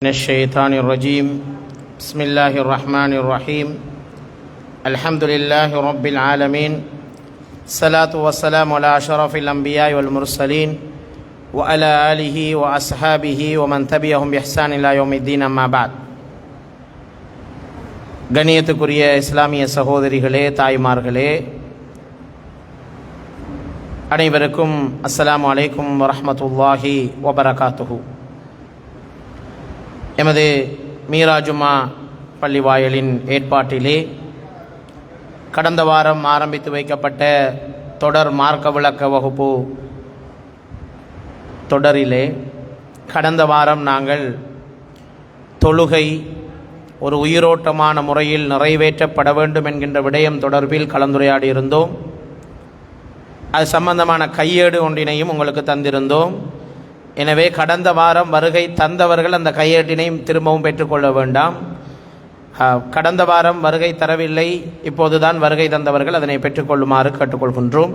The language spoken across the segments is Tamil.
من الشيطان الرجيم بسم الله الرحمن الرحيم الحمد لله رب العالمين الصلاة والسلام على أشرف الأنبياء والمرسلين وعلى آله وأصحابه ومن تبعهم بإحسان إلى يوم الدين أما بعد. கண்ணியத்துக்குரிய இஸ்லாமிய சகோதரிகளே, தாய்மார்களே, அனைவருக்கும் அஸ்ஸலாமு அலைக்கும் வரஹ்மத்துல்லாஹி வபரகாத்துஹு. எமது மீராஜுமா பள்ளி வாயலின் ஏற்பாட்டிலே கடந்த வாரம் ஆரம்பித்து வைக்கப்பட்ட தொடர் மார்க்க விளக்க வகுப்பு தொடரிலே கடந்த வாரம் நாங்கள் தொழுகை ஒரு உயிரோட்டமான முறையில் நிறைவேற்றப்பட வேண்டும் என்கின்ற விடயம் தொடர்பில் கலந்துரையாடி இருந்தோம். அது சம்பந்தமான கையேடு ஒன்றினையும் உங்களுக்கு தந்திருந்தோம். எனவே கடந்த வாரம் வருகை தந்தவர்கள் அந்த கையேட்டினையும் திரும்பவும் பெற்றுக்கொள்ள வேண்டாம். கடந்த வாரம் வருகை தரவில்லை, இப்போதுதான் வருகை தந்தவர்கள் அதனை பெற்றுக்கொள்ளுமாறு கேட்டுக்கொள்கின்றோம்.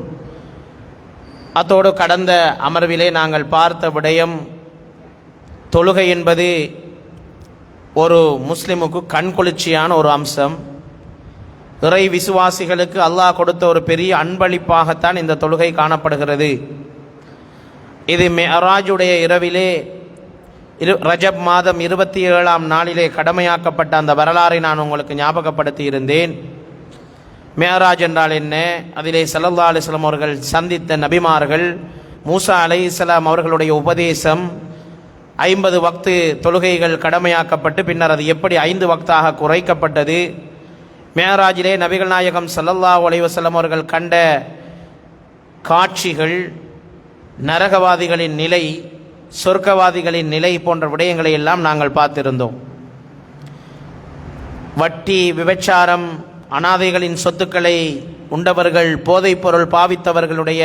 அத்தோடு கடந்த அமர்விலே நாங்கள் பார்த்த விடயம், தொழுகை என்பது ஒரு முஸ்லிமுக்கு கண்குளிர்ச்சியான ஒரு அம்சம். இறை விசுவாசிகளுக்கு அல்லாஹ் கொடுத்த ஒரு பெரிய அன்பளிப்பாகத்தான் இந்த தொழுகை காணப்படுகிறது. இது மிஅராஜுடைய இரவிலே ரஜப் மாதம் 27ஆம் நாளிலே கடமையாக்கப்பட்ட அந்த வரலாறை நான் உங்களுக்கு ஞாபகப்படுத்தி இருந்தேன். மிஅராஜ் என்றால் என்ன? அதிலே ஸல்லல்லாஹு அலைஹி வஸல்லம் அவர்கள் சந்தித்த நபிமார்கள், மூசா அலைஹிஸ்ஸலாம் அவர்களுடைய உபதேசம், 50 வக்து தொழுகைகள் கடமையாக்கப்பட்டு பின்னர் அது எப்படி 5 வக்தாக குறைக்கப்பட்டது, மிஅராஜிலே நபிகள் நாயகம் ஸல்லல்லாஹு அலைஹி வஸல்லம் அவர்கள் கண்ட காட்சிகள், நரகவாதிகளின் நிலை, சொர்க்கவாதிகளின் நிலை போன்ற விடயங்களை எல்லாம் நாங்கள் பார்த்திருந்தோம். வட்டி, விபச்சாரம், அனாதைகளின் சொத்துக்களை உண்டவர்கள், போதைப் பொருள் பாவித்தவர்களுடைய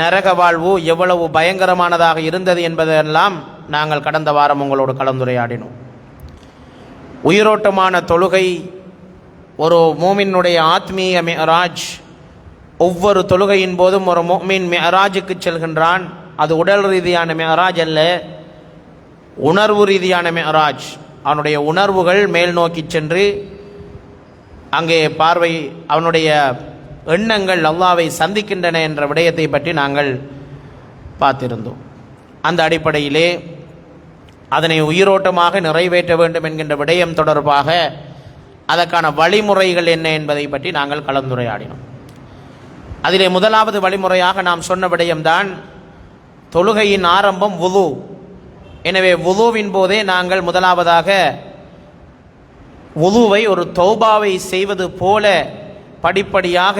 நரக வாழ்வு எவ்வளவு பயங்கரமானதாக இருந்தது என்பதெல்லாம் நாங்கள் கடந்த வாரம் உங்களோடு கலந்துரையாடினோம். உயிரோட்டமான தொழுகை ஒரு மூமினுடைய ஆத்மீய மிஅராஜ். ஒவ்வொரு தொழுகையின் போதும் ஒரு முஃமின் மிஅராஜுக்கு செல்கின்றான். அது உடல் ரீதியான மிஅராஜ் அல்ல, உணர்வு ரீதியான மிஅராஜ். அவனுடைய உணர்வுகள் மேல் நோக்கி சென்று அங்கே பார்வை, அவனுடைய எண்ணங்கள் அல்லாஹ்வை சந்திக்கின்றன என்ற விடயத்தை பற்றி நாங்கள் பார்த்திருந்தோம். அந்த அடிப்படையிலே அதனை உயிரோட்டமாக நிறைவேற்ற வேண்டும் என்கின்ற விடயம் தொடர்பாக அதற்கான வழிமுறைகள் என்ன என்பதை பற்றி நாங்கள் கலந்துரையாடினோம். அதிலே முதலாவது வழிமுறையாக நாம் சொன்ன விடயம்தான் தொழுகையின் ஆரம்பம் வுது. எனவே வுதுவின் போதே நாங்கள் முதலாவதாக வுதுவை ஒரு தௌபாவை செய்வது போல படிப்படியாக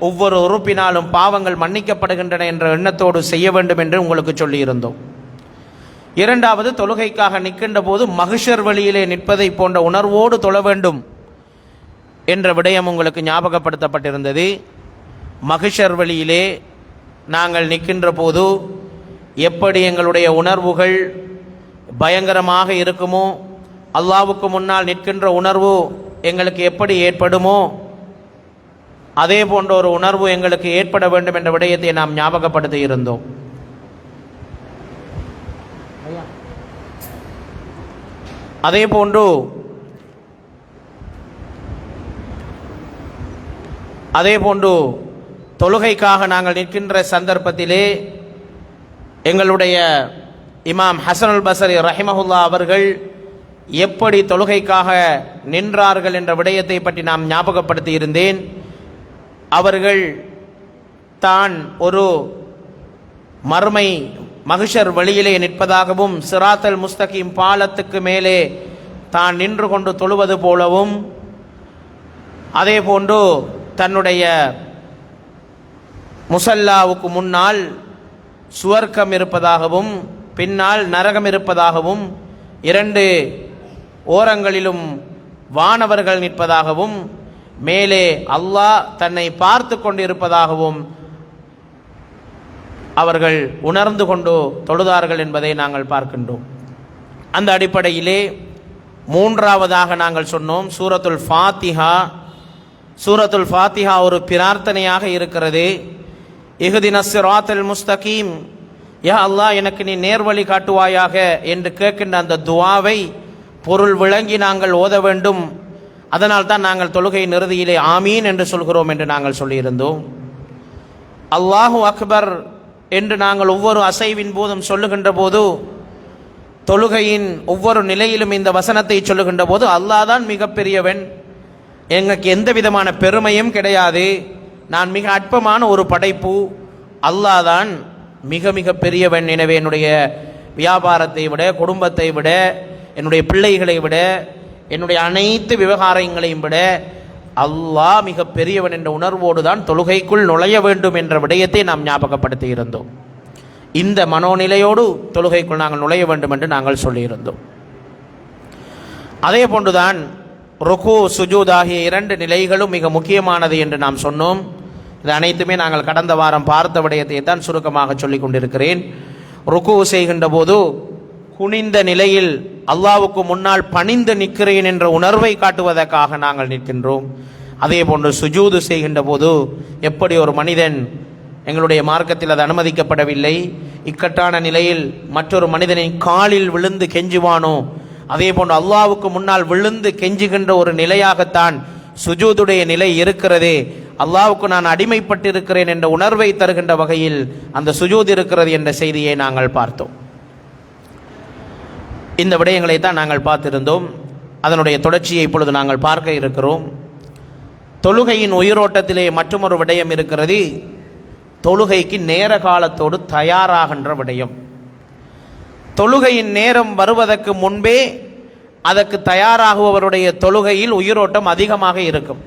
ஒவ்வொரு உறுப்பினாலும் பாவங்கள் மன்னிக்கப்படுகின்றன என்ற எண்ணத்தோடு செய்ய வேண்டும் என்று உங்களுக்கு சொல்லியிருந்தோம். இரண்டாவது, தொழுகைக்காக நிற்கின்ற போது மஹ்ஷர் வழியிலே நிற்பதை போன்ற உணர்வோடு தொழ வேண்டும் என்ற விடயம் உங்களுக்கு ஞாபகப்படுத்தப்பட்டிருந்தது. மஹ்ஷர் வழியிலே நாங்கள் நிற்கின்ற போது எப்படி எங்களுடைய உணர்வுகள் பயங்கரமாக இருக்குமோ, அல்லாஹ்வுக்கு முன்னால் நிற்கின்ற உணர்வு எங்களுக்கு எப்படி ஏற்படுமோ அதே போன்ற ஒரு உணர்வு எங்களுக்கு ஏற்பட வேண்டும் என்ற விடயத்தை நாம் ஞாபகப்படுத்தி இருந்தோம். அதே போன்று தொழுகைக்காக நாங்கள் நிற்கின்ற சந்தர்ப்பத்திலே எங்களுடைய இமாம் ஹசனுல் பஸ்ரி ரஹிமஹுல்லா அவர்கள் எப்படி தொழுகைக்காக நின்றார்கள் என்ற விடயத்தை பற்றி நாம் ஞாபகப்படுத்தி இருந்தேன். அவர்கள் தான் ஒரு மறுமை மஹ்ஷர் வழியிலே நிற்பதாகவும், சிராத்தல் முஸ்தகீம் பாலத்துக்கு மேலே தான் நின்று கொண்டு தொழுவது போலவும், அதே போன்று தன்னுடைய முசல்லாவுக்கு முன்னால் சுவர்க்கம் இருப்பதாகவும் பின்னால் நரகம் இருப்பதாகவும், 2 ஓரங்களிலும் வானவர்கள் நிற்பதாகவும், மேலே அல்லாஹ் தன்னை பார்த்து கொண்டு இருப்பதாகவும் அவர்கள் உணர்ந்து கொண்டு தொழுதார்கள் என்பதை நாங்கள் பார்க்கின்றோம். அந்த அடிப்படையிலே மூன்றாவதாக நாங்கள் சொன்னோம் சூரத்துல் ஃபாத்திஹா. சூரத்துல் ஃபாத்திஹா ஒரு பிரார்த்தனையாக இருக்கிறது. இஹ்தினஸ் ஸிராத்தல் முஸ்தகீம், யா அல்லாஹ் எனக்கு நீ நேர்வழி காட்டுவாயாக என்று கேட்கின்ற அந்த துஆவை பொருள் விளங்கி நாங்கள் ஓத வேண்டும். அதனால் தான் நாங்கள் தொழுகையின் இறுதியிலே ஆமீன் என்று சொல்கிறோம் என்று நாங்கள் சொல்லியிருந்தோம். அல்லாஹு அக்பர் என்று நாங்கள் ஒவ்வொரு அசைவின் போதும் சொல்லுகின்ற போது, தொழுகையின் ஒவ்வொரு நிலையிலும் இந்த வசனத்தை சொல்லுகின்ற போது, அல்லாஹ் தான் மிகப்பெரியவன், எனக்கு எந்த விதமான பெருமையும் கிடையாது, நான் மிக அற்பமான ஒரு படைப்பு, அல்லாஹ் தான் மிக மிக பெரியவன். எனவே என்னுடைய வியாபாரத்தை விட, குடும்பத்தை விட, என்னுடைய பிள்ளைகளை விட, என்னுடைய அனைத்து விவகாரங்களையும் விட அல்லாஹ் மிக பெரியவன் என்ற உணர்வோடு தான் தொழுகைக்குள் நுழைய வேண்டும் என்ற விடயத்தை நாம் ஞாபகப்படுத்தி இருந்தோம். இந்த மனோநிலையோடு தொழுகைக்குள் நாங்கள் நுழைய வேண்டும் என்று நாங்கள் சொல்லியிருந்தோம். அதே போன்றுதான் ருக்கு சுஜூத் ஆகிய இரண்டு நிலைகளும் மிக முக்கியமானது என்று நாம் சொன்னோம். இது அனைத்துமே நாங்கள் கடந்த வாரம் பார்த்த விடயத்தை தான் சுருக்கமாக சொல்லிக் கொண்டிருக்கிறேன். ருக்கு செய்கின்ற போது குனிந்த நிலையில் அல்லாஹ்வுக்கு முன்னால் பணிந்து நிற்கிறேன் என்ற உணர்வை காட்டுவதற்காக நாங்கள் நிற்கின்றோம். அதே போன்று சுஜூது செய்கின்ற போது எப்படி ஒரு மனிதன், எங்களுடைய மார்க்கத்தில் அது அனுமதிக்கப்படவில்லை, இக்கட்டான நிலையில் மற்றொரு மனிதனின் காலில் விழுந்து கெஞ்சுவானோ, அதே போன்று அல்லாஹ்வுக்கு முன்னால் விழுந்து கெஞ்சுகின்ற ஒரு நிலையாகத்தான் சுஜூதுடைய நிலை இருக்கிறது. அல்லாஹ்வுக்கு நான் அடிமைப்பட்டிருக்கிறேன் என்ற உணர்வை தருகின்ற வகையில் அந்த சுஜூத் இருக்கிறது என்ற செய்தியை நாங்கள் பார்த்தோம். இந்த விடயங்களை தான் நாங்கள் பார்த்திருந்தோம். அதனுடைய தொடர்ச்சியை இப்பொழுது நாங்கள் பார்க்க இருக்கிறோம். தொழுகையின் உயிரோட்டத்திலே மற்றொரு விடயம் இருக்கிறது, தொழுகைக்கு நேர காலத்தோடு தயாராகின்ற விடயம். தொழுகையின் நேரம் வருவதற்கு முன்பே அதற்கு தயாராகுபவருடைய தொழுகையில் உயிரோட்டம் அதிகமாக இருக்கும்.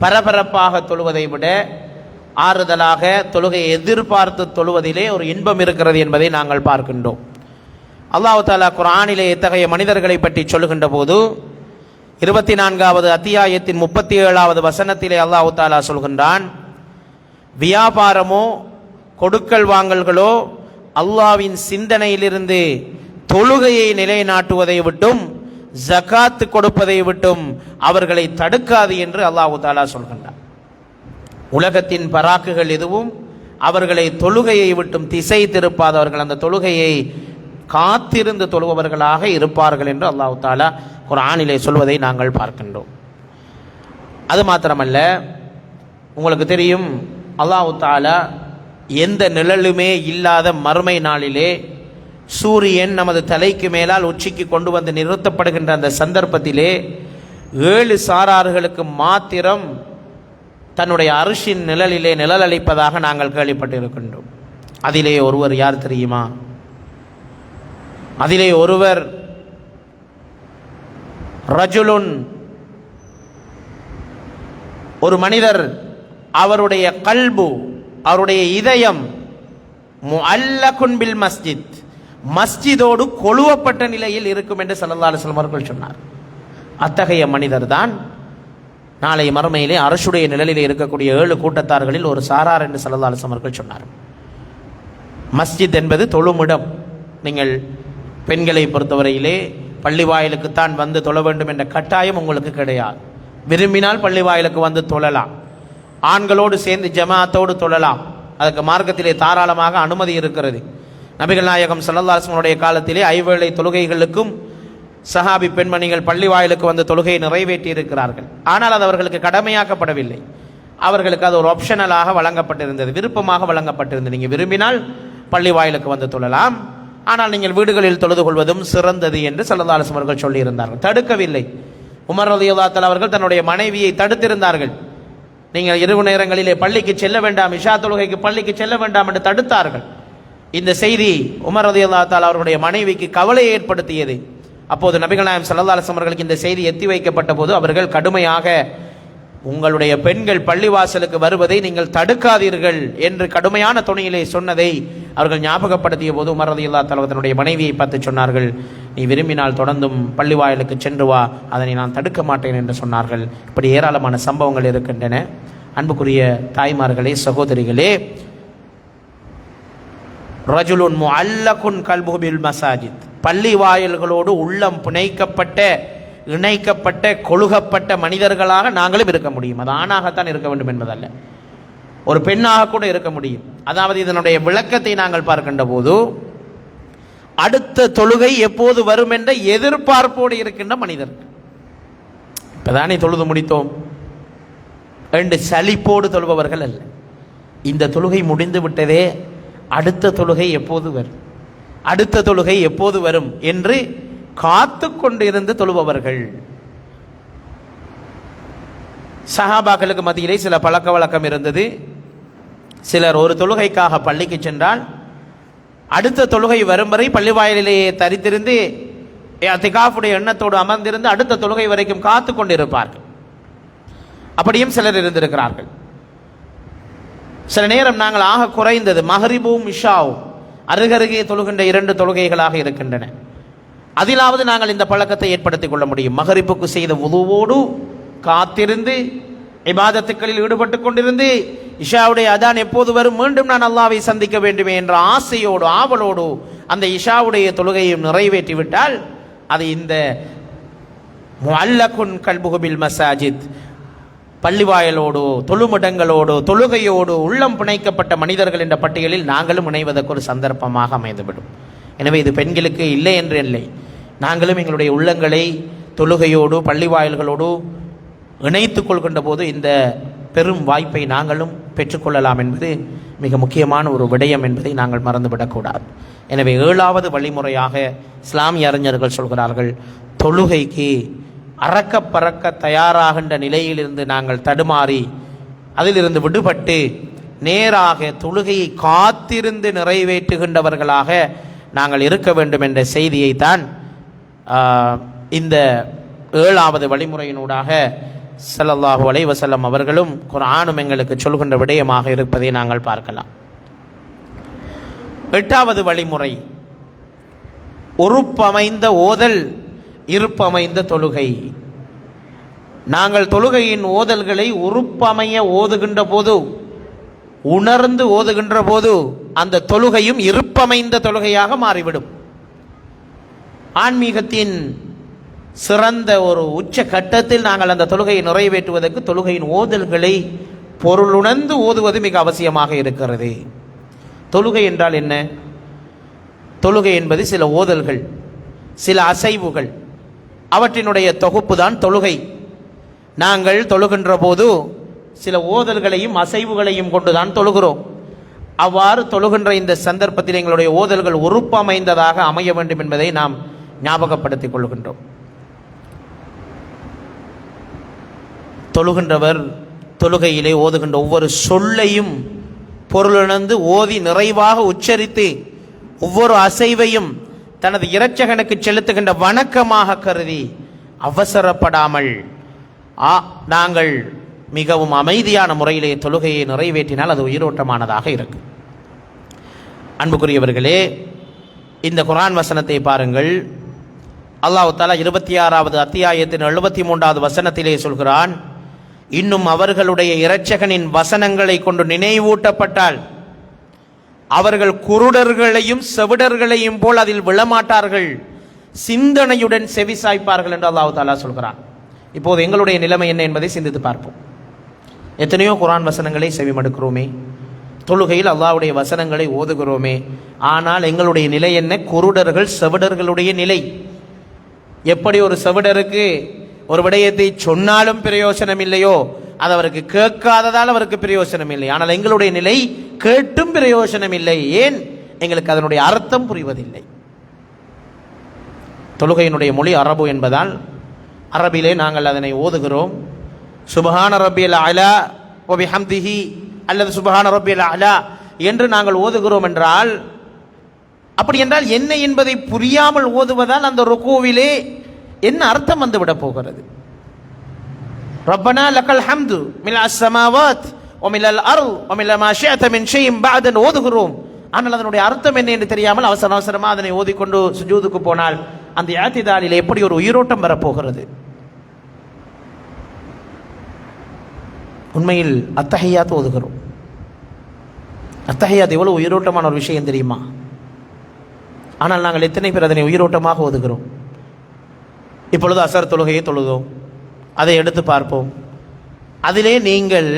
பரபரப்பாக தொழுவதை விட ஆறுதலாக தொழுகையை எதிர்பார்த்து தொழுவதிலே ஒரு இன்பம் இருக்கிறது என்பதை நாங்கள் பார்க்கின்றோம். அல்லாஹ் தஆலா குர்ஆனிலே இத்தகைய மனிதர்களை பற்றி சொல்லுகின்ற போது 24வது அத்தியாயத்தின் 37வது வசனத்திலே அல்லாஹ் தஆலா சொல்கின்றான், வியாபாரமோ கொடுக்கல் வாங்கல்களோ அல்லாஹ்வின் சிந்தனையிலிருந்து தொழுகையை நிலைநாட்டுவதை விட்டும் ஜகாத் கொடுப்பதை விட்டும் அவர்களை தடுக்காது என்று அல்லாஹ் தஆலா சொல்கின்றான். உலகத்தின் பராக்குகள் எதுவும் அவர்களை தொழுகையை விட்டும் திசை திருப்பாதவர்கள், அந்த தொழுகையை காத்திருந்து தொழுபவர்களாக இருப்பார்கள் என்று அல்லாஹ் தஆலா குர்ஆனிலே சொல்வதை நாங்கள் பார்க்கின்றோம். அது மாத்திரமல்ல, உங்களுக்கு தெரியும் அல்லாஹ் தஆலா எந்த நிழலுமே இல்லாத மறுமை நாளிலே சூரியன் நமது தலைக்கு மேலால் உச்சிக்கு கொண்டு வந்து நிறுத்தப்படுகின்ற அந்த சந்தர்ப்பத்திலே 7 சாரார்களுக்கு மாத்திரம் தன்னுடைய அரிசின் நிழலிலே நிழல் அளிப்பதாக நாங்கள் கேள்விப்பட்டிருக்கின்றோம். அதிலே ஒருவர் யார் தெரியுமா? அதிலே ஒருவர் ரஜுலுன், ஒரு மனிதர், அவருடைய கல்பு, அவருடைய இதயம் முஅல்லகுன் பில் மஸ்ஜித், மஸ்ஜிதோடு கொழுவப்பட்ட நிலையில் இருக்கும் என்று ஸல்லல்லாஹு அலைஹி வஸல்லம் அவர்கள் சொன்னார். அத்தகைய மனிதர் தான் நாளை மறுமையிலே அரசுடைய நிழலிலே இருக்கக்கூடிய 7 கூட்டத்தார்களில் ஒரு சாரார் என்று ஸல்லல்லாஹு அலைஹி வஸல்லம் அவர்கள் சொன்னார். மஸ்ஜித் என்பது தொழுமிடம். நீங்கள் பெண்களை பொறுத்தவரையிலே பள்ளி வாயிலுக்குத்தான் வந்து தொழ வேண்டும் என்ற கட்டாயம் உங்களுக்கு கிடையாது. விரும்பினால் பள்ளி வாயிலுக்கு வந்து தொழலாம், ஆண்களோடு சேர்ந்து ஜமாத்தோடு தொழலாம். அதுக்கு மார்க்கத்திலே தாராளமாக அனுமதி இருக்கிறது. நபிகள் நாயகம் ஸல்லல்லாஹு அலைஹி வஸல்லம் காலத்திலே 5 வேளை தொழுகைகளுக்கும் சஹாபி பெண்மணிகள் பள்ளி வாயிலுக்கு வந்து தொழுகையை நிறைவேற்றி இருக்கிறார்கள். ஆனால் அது அவர்களுக்கு கடமையாக்கப்படவில்லை. அவர்களுக்கு அது ஒரு ஆப்ஷனலாக வழங்கப்பட்டிருந்தது, விருப்பமாக வழங்கப்பட்டிருந்தது. நீங்கள் விரும்பினால் பள்ளி வாயிலுக்கு வந்து தொழலாம், ஆனால் நீங்கள் வீடுகளில் தொழுது கொள்வதும் சிறந்தது என்று ஸல்லல்லாஹு அலைஹி வஸல்லம் அவர்கள் சொல்லியிருந்தார்கள். தடுக்கவில்லை. உமர் ரலியல்லாஹு தஆலா அவர்கள் தன்னுடைய மனைவியை தடுத்திருந்தார்கள். நீங்கள் இரவு நேரங்களிலே பள்ளிக்கு செல்ல வேண்டாம், இஷா தொழுகைக்கு பள்ளிக்கு செல்ல வேண்டாம் என்று தடுத்தார்கள். இந்த செய்தி உமர் ரலியல்லாஹு தஆலா அவருடைய மனைவிக்கு கவலையை ஏற்படுத்தியது. அப்போது நபிகள் நாயகம் ஸல்லல்லாஹு அலைஹி வஸல்லம் அவர்களுக்கு இந்த செய்தி எத்தி வைக்கப்பட்ட போது அவர்கள் கடுமையாக, உங்களுடைய பெண்கள் பள்ளிவாசலுக்கு வருவதை நீங்கள் தடுக்காதீர்கள் என்று கடுமையான துணியிலே சொன்னதை அவர்கள் ஞாபகப்படுத்திய போது உமர் ரலியல்லாஹு தஆலா தன்னுடைய மனைவியை பார்த்து சொன்னார்கள், நீ விரும்பினால் தொடர்ந்தும் பள்ளி வாயிலுக்கு சென்று வா, அதனை நான் தடுக்க மாட்டேன் என்று சொன்னார்கள். இப்படி ஏராளமான சம்பவங்கள் இருக்கின்றன. அன்புக்குரிய தாய்மார்களே, சகோதரிகளே, ரஜுலுன் முஅல்லகுன் கல்புஹு பில் மசாஜித், பள்ளி வாயில்களோடு உள்ளம் பிணைக்கப்பட்ட, இணைக்கப்பட்ட, கொழுகப்பட்ட மனிதர்களாக நாங்களும் இருக்க முடியும். அது ஆணாகத்தான் இருக்க வேண்டும் என்பதல்ல. ஒரு பெண்ணாக கூட இருக்க முடியும். அதாவது இதனுடைய விளக்கத்தை நாங்கள் பார்க்கின்ற போது, அடுத்த தொழுகை எப்போது வரும் என்ற எதிர்பார்ப்போடு இருக்கின்ற மனிதர்கள். இப்பதானே தொழுது முடித்தோம் என்று சலிப்போடு தொழுபவர்கள் அல்ல. இந்த தொழுகை முடிந்து விட்டதே, அடுத்த தொழுகை எப்போது வரும், அடுத்த தொழுகை எப்போது வரும் என்று காத்து கொண்டிருந்து தொழுபவர்கள். சஹாபாக்களுக்கு மத்தியிலே சில பழக்க வழக்கம் இருந்தது. சிலர் ஒரு தொழுகைக்காக பள்ளிக்கு சென்றால் அடுத்த தொழுகை வரும் வரை பள்ளி வாயிலேயே தரித்திருந்து திகாஃபுடைய எண்ணத்தோடு அமர்ந்திருந்து அடுத்த தொழுகை வரைக்கும் காத்து கொண்டிருப்பார்கள். அப்படியும் சிலர் இருந்திருக்கிறார்கள். சில நேரம் நாங்கள் ஆக குறைந்தது மஹ்ரிபும் இஷாவும் அருகருகே தொழுகின்ற 2 தொழுகைகளாக இருக்கின்றன. அதிலாவது நாங்கள் இந்த பழக்கத்தை ஏற்படுத்திக் கொள்ள முடியும். மஹ்ரிபுக்கு செய்த வுதுவோடு காத்திருந்து இபாதத்துக்களில் ஈடுபட்டு கொண்டிருந்து இஷாவுடைய அதான் எப்போது வரும், மீண்டும் நான் அல்லாஹ்வை சந்திக்க வேண்டுமே என்ற ஆசையோடு ஆவலோடு அந்த இஷாவுடைய தொழுகையும் நிறைவேற்றிவிட்டால் அது இந்த முஅல்லகுன் கல்புஹு பில் மசாஜித், பள்ளிவாயலோடு தொழுமிடங்களோடு தொழுகையோடு உள்ளம் பிணைக்கப்பட்ட மனிதர்கள் என்ற பட்டியலில் நாங்களும் இணைவதற்கு ஒரு சந்தர்ப்பமாக அமைந்துவிடும். எனவே இது பெண்களுக்கு இல்லை என்று இல்லை, நாங்களும் எங்களுடைய உள்ளங்களை தொழுகையோடு பள்ளிவாயல்களோடு இணைத்துக் கொள்கின்ற போது இந்த பெரும் வாய்ப்பை நாங்களும் பெற்றுக்கொள்ளலாம் என்பது மிக முக்கியமான ஒரு விடயம் என்பதை நாங்கள் மறந்துவிடக்கூடாது. எனவே 7வது வழிமுறையாக இஸ்லாமிய அறிஞர்கள் சொல்கிறார்கள், தொழுகைக்கு அறக்க பறக்க தயாராகின்ற நிலையிலிருந்து நாங்கள் தடுமாறி அதிலிருந்து விடுபட்டு நேராக தொழுகையை காத்திருந்து நிறைவேற்றுகின்றவர்களாக நாங்கள் இருக்க வேண்டும் என்ற செய்தியைத்தான் இந்த 7வது வழிமுறையினூடாக ஸல்லல்லாஹு அலைஹி வஸல்லம் அவர்களும் குர்ஆனும் எங்களுக்கு சொல்கின்ற விடயமாக இருப்பதை நாங்கள் பார்க்கலாம். 8வது வழிமுறை உறுப்பமைந்த ஓதல், இருப்பமைந்த தொழுகை. நாங்கள் தொழுகையின் ஓதல்களை உறுப்பமைய ஓதுகின்ற போது, உணர்ந்து ஓதுகின்ற போது அந்த தொழுகையும் இருப்பமைந்த தொழுகையாக மாறிவிடும். ஆன்மீகத்தின் சிறந்த ஒரு உச்ச கட்டத்தில் நாங்கள் அந்த தொழுகையை நிறைவேற்றுவதற்கு தொழுகையின் ஓதல்களை பொருளுணர்ந்து ஓதுவது மிக அவசியமாக இருக்கிறது. தொழுகை என்றால் என்ன? தொழுகை என்பது சில ஓதல்கள், சில அசைவுகள், அவற்றினுடைய தொகுப்பு தான் தொழுகை. நாங்கள் தொழுகின்ற போது சில ஓதல்களையும் அசைவுகளையும் கொண்டுதான் தொழுகிறோம். அவ்வாறு தொழுகின்ற இந்த சந்தர்ப்பத்தில் எங்களுடைய ஓதல்கள் உறுப்பமைந்ததாக அமைய வேண்டும் என்பதை நாம் ஞாபகப்படுத்திக் கொள்கின்றோம். தொழுகின்றவர் தொழுகையிலே ஓதுகின்ற ஒவ்வொரு சொல்லையும் பொருளுணர்ந்து ஓதி நிறைவாக உச்சரித்து ஒவ்வொரு அசைவையும் தனது இரட்சகனுக்கு செலுத்துகின்ற வணக்கமாக கருதி அவசரப்படாமல் நாங்கள் மிகவும் அமைதியான முறையிலே தொழுகையை நிறைவேற்றினால் அது உயிரோட்டமானதாக இருக்கும். அன்புக்குரியவர்களே, இந்த குர்ஆன் வசனத்தை பாருங்கள். அல்லாஹ் தஆலா 26வது அத்தியாயத்தின் 73வது வசனத்திலே சொல்கிறான், இன்னும் அவர்களுடைய இரட்சகனின் வசனங்களை கொண்டு நினைவூட்டப்பட்டால் அவர்கள் குருடர்களையும் செவிடர்களையும் போல் அதில் விழமாட்டார்கள், சிந்தனையுடன் செவிசாய்ப்பார்கள் என்று அல்லாஹ் தஆலா சொல்கிறான். இப்போது எங்களுடைய நிலைமை என்ன என்பதை சிந்தித்து பார்ப்போம். எத்தனையோ குர்ஆன் வசனங்களை செவிமடுக்கிறோமே, தொழுகையில் அல்லாஹ்வுடைய வசனங்களை ஓதுகிறோமே, ஆனால் எங்களுடைய நிலை என்ன? குருடர்கள் செவிடர்களுடைய நிலை. எப்படி ஒரு செவிடருக்கு ஒரு விடயத்தை சொன்னாலும் பிரயோசனம் இல்லையோ, அது அவருக்கு கேட்காததால் அவருக்கு பிரயோசனம் இல்லை. ஆனால் எங்களுடைய நிலை கேட்டும் பிரயோசனம் இல்லை. ஏன்? எங்களுக்கு அதனுடைய அர்த்தம் புரிவதில்லை. தொழுகையினுடைய மொழி அரபு என்பதால் அரபிலே நாங்கள் அதனை ஓதுகிறோம். சுப்ஹான ரப்பியல் அலா வ பிஹம்திஹி அல்லது சுப்ஹான ரப்பியல் அலா என்று நாங்கள் ஓதுகிறோம் என்றால், அப்படி என்றால் என்ன என்பதை புரியாமல் ஓதுவதால் அந்த ருக்கூவிலே என்ன அர்த்தம் வந்து விட போகிறது? ரப்பனா லக்கல் ஹம்து மினஸ் ஸமாவாத் வ மினல் அர்த் வ மின மா ஷிஅத மின் ஷைஇன் பஅதன் ஓதுகிறோம். ஆனால் அதனுடைய அர்த்தம் என்ன என்று தெரியாமல் அவசர அவசரமாக அதனை ஓதிக்கொண்டு சுஜூதுக்கு போனால் அந்த இஅ்திதாலில் எப்படி ஒரு உயிரோட்டம் வரப்போகிறது? உண்மையில் அத்தஹியாத் ஓதுகிறோம். அத்தஹியாத் எவ்வளவு உயிரோட்டமான ஒரு விஷயம் தெரியுமா? ஆனால் நாங்கள் எத்தனை பேர் அதனை உயிரோட்டமாக ஓதுகிறோம்? இப்பொழுது அசர் தொழுகையை தொழுதோம், அதை எடுத்து பார்ப்போம். அதிலே நீங்கள்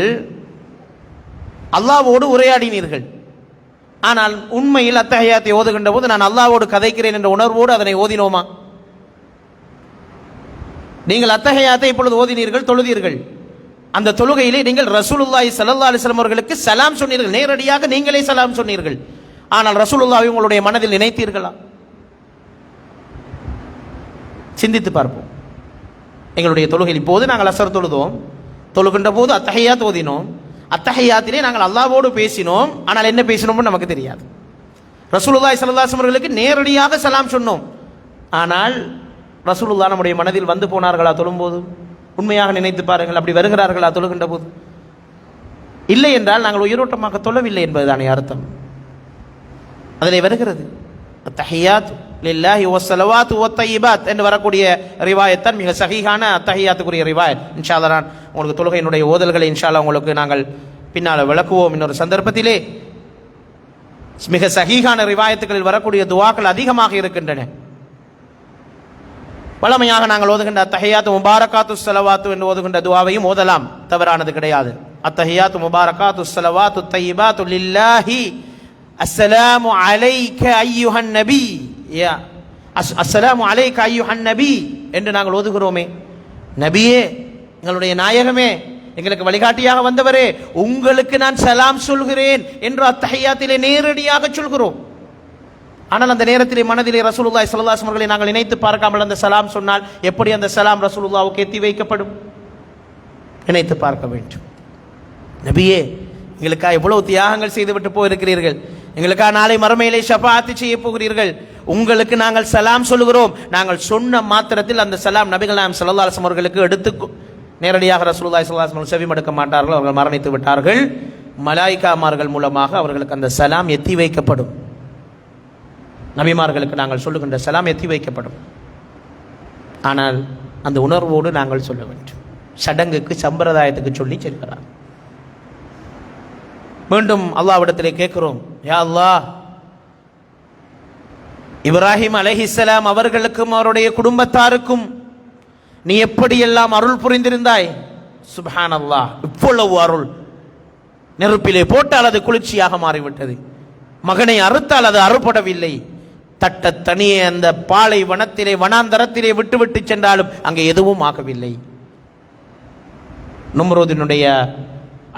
அல்லாஹ்வோடு உரையாடினீர்கள். ஆனால் உண்மையில் அத்தஹியாத்தை ஓதுகின்ற போது நான் அல்லாஹ்வோடு கதைக்கிறேன் என்ற உணர்வோடு அதனை ஓதினோமா? நீங்கள் அத்தஹியாத்தை இப்பொழுது ஓதினீர்கள், தொழுதீர்கள். அந்த தொழுகையிலே நீங்கள் ரசூலுல்லாஹி ஸல்லல்லாஹு அலைஹி வஸல்லம் அவர்களுக்கு சலாம் சொன்னீர்கள், நேரடியாக நீங்களே சலாம் சொன்னீர்கள். ஆனால் ரசூலுல்லாஹி உங்களுடைய மனதில் நினைத்தீர்களா? சிந்தித்து பார்ப்போம். எங்களுடைய தொழுகையில் இப்போது நாங்கள் அசர் தொழுதோம், தொழுகின்ற போது அத்தஹியாத் ஓதினோம். அத்தஹியாத்திலே நாங்கள் அல்லாஹ்வோடு பேசினோம். ஆனால் என்ன பேசினோம்னு நமக்கு தெரியாது. ரசூலுல்லாஹி ஸல்லல்லாஹு அலைஹி வஸல்லம் அவர்களுக்கு நேரடியாக சலாம் சொன்னோம். ஆனால் ரசூலுல்லாஹ் நம்முடைய மனதில் வந்து போனார்களா தொழும்போது? உண்மையாக நினைத்து பாருங்கள், அப்படி வருகிறார்களா தொழுகின்ற போது? இல்லை என்றால் நாங்கள் உயிரோட்டமாக தொழவில்லை என்பதுதானே அர்த்தம். அதிலே வருகிறது அத்தஹியாத் லில்லாஹி வஸ்ஸலவாத்து வத்தய்யிபாத் என்று வரக்கூடிய ரிவாயத்தான் மிக சஹீஹான அத்தஹியாத்துக்குரிய ரிவாயத். இன்ஷா அல்லாஹ் நான் உங்களுக்கு தொழுகையினுடைய ஓதல்களை இன்ஷா அல்லாஹ் உங்களுக்கு நாங்கள் பின்னால் விளக்குவோம் இன்னொரு சந்தர்ப்பத்திலே. மிக சஹீஹான ரிவாயத்துகளில் வரக்கூடிய துஆக்கள் அதிகமாக இருக்கின்றன. வளமையாக நாங்கள் ஓதுகின்ற அத்தஹியாத்து முபாரகாத்து ஸலவாத்து என்று ஓதுகின்ற துஆவையும் ஓதலாம், தவறானது கிடையாது. அத்தஹியாத்து முபாரகாத்து ஸலவாத்து தய்யிபாத்து லில்லாஹி அஸ்ஸலாமு அலைக அய்யுஹன் நபி, அஸ்ஸலாமு அலைக அய்யுஹன் நபி என்று நாங்கள் ஓதுகிறோமே. நபியே, எங்களுடைய நாயகமே, எங்களுக்கு வழிகாட்டியாக வந்தவரே, உங்களுக்கு நான் சலாம் சொல்கிறேன் என்று அத்தஹியாத்திலே நேரடியாக சொல்கிறோம். ஆனால் அந்த நேரத்திலே மனதிலே ரசூலுல்லாஹி ஸல்லல்லாஹு அலைஹி வஸல்லம் அவர்களை நாங்கள் நினைத்து பார்க்காமல் அந்த சலாம் சொன்னால் எப்படி அந்த சலாம் ரசூலுல்லாஹ்வுக்கு எத்தி வைக்கப்படும்? நினைத்து பார்க்க வேண்டும். நபியே, எங்களுக்காக எவ்வளவு தியாகங்கள் செய்துவிட்டு போயிருக்கிறீர்கள், எங்களுக்காக நாளை மறுமையிலே ஷஃபாஅத் செய்ய போகிறீர்கள், உங்களுக்கு நாங்கள் சலாம் சொல்கிறோம். நாங்கள் சொன்ன மாத்திரத்தில் அந்த சலாம் நபிகள் நாயகம் ஸல்லல்லாஹு அலைஹி வஸல்லம் அவர்களுக்கு எடுத்து நேரடியாக ரசூலுல்லாஹி ஸல்லல்லாஹு அலைஹி வஸல்லம் செவிமடுக்க மாட்டார்கள், அவர்கள் மரணித்து விட்டார்கள். மலாயிகாமார்கள் மூலமாக அவர்களுக்கு அந்த சலாம் எத்தி வைக்கப்படும். நபிமார்களுக்கு நாங்கள் சொல்லுகின்ற சலாம் எத்தி வைக்கப்படும். ஆனால் அந்த உணர்வோடு நாங்கள் சொல்ல வேண்டும். சடங்குக்கு சம்பிரதாயத்துக்கு சொல்லி செல்கிறார். மீண்டும் அல்லாஹ்விடத்திலே கேட்கிறோம், யா அல்லாஹ், இப்ராஹிம் அலைஹிஸ்ஸலாம் அவர்களுக்கும் அவருடைய குடும்பத்தாருக்கும் நீ எப்படியெல்லாம் அருள் புரிந்திருந்தாய். சுப்ஹானல்லாஹ், இவ்வளவு அருள். நெருப்பிலே போட்டால் அது குளிர்ச்சியாக மாறிவிட்டது, மகனை அறுத்தால் அது அறுபடவில்லை, தட்ட தனியே அந்த பாலை வனத்திலே வனாந்தரத்திலே விட்டுவிட்டு சென்றாலும் அங்கே எதுவும் ஆகவில்லை. நும்ரூதினுடைய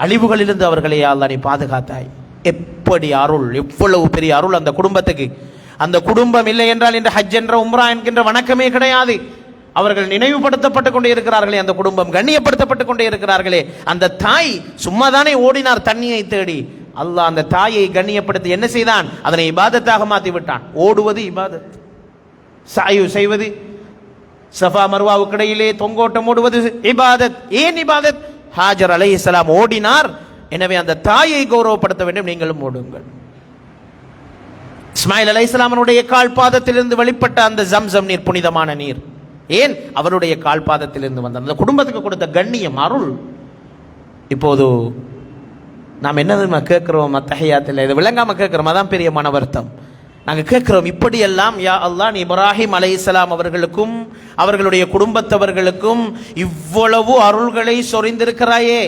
அழிவுகளிலிருந்து அவர்களை அல்லாஹ் நீ பாதுகாத்தாய். எப்படி அருள், எவ்வளவு பெரிய அருள் அந்த குடும்பத்துக்கு. அந்த குடும்பம் இல்லை என்றால் இந்த ஹஜ் என்ற உம்ரா என்கின்ற வணக்கமே கிடையாது. அவர்கள் நினைவுபடுத்தப்பட்டுக் கொண்டே இருக்கிறார்களே, அந்த குடும்பம் கண்ணியப்படுத்தப்பட்டுக் கொண்டே இருக்கிறார்களே. அந்த தாய் சும்மா தானே ஓடினார் தண்ணியை தேடி. அல்லாஹ் அந்த தாயை கண்ணியப்படுத்தி என்ன செய்தான்? அதனை இபாதத்தாக மாற்றி விட்டான். ஓடுவது இபாதத், சாயு செய்வது, சஃபா மர்வாவுக்கு இடையிலே தொங்கோட்டம் ஓடுவது இபாதத். ஏன் இபாதத்? ஹாஜர் அலைஹிஸ்ஸலாம் ஓடினார், எனவே அந்த தாயை கௌரவப்படுத்த வேண்டும், நீங்களும் ஓடுங்கள். இஸ்மாயில் அலைஹிஸ்ஸலாமுடைய கால் பாதத்திலிருந்து வெளிப்பட்ட அந்த ஜம்சம் நீர் புனிதமான நீர். ஏன்? அவருடைய கால் பாதத்திலிருந்து வந்த அந்த குடும்பத்துக்கு கொடுத்த கண்ணியம், அருள். இப்போது நாம் என்ன கேட்கிறோம்? அத்தஹியாத்தில் இதை விளங்காம கேட்கிறோம், அதான் பெரிய மன வருத்தம். நாங்கள் கேட்கிறோம், இப்படியெல்லாம் யா அல்லாஹ், நீ இப்ராஹிம் அலைஹிஸ்ஸலாம் அவர்களுக்கும் அவர்களுடைய குடும்பத்தவர்களுக்கும் இவ்வளவு அருள்களை சொரிந்திருக்கிறாயே,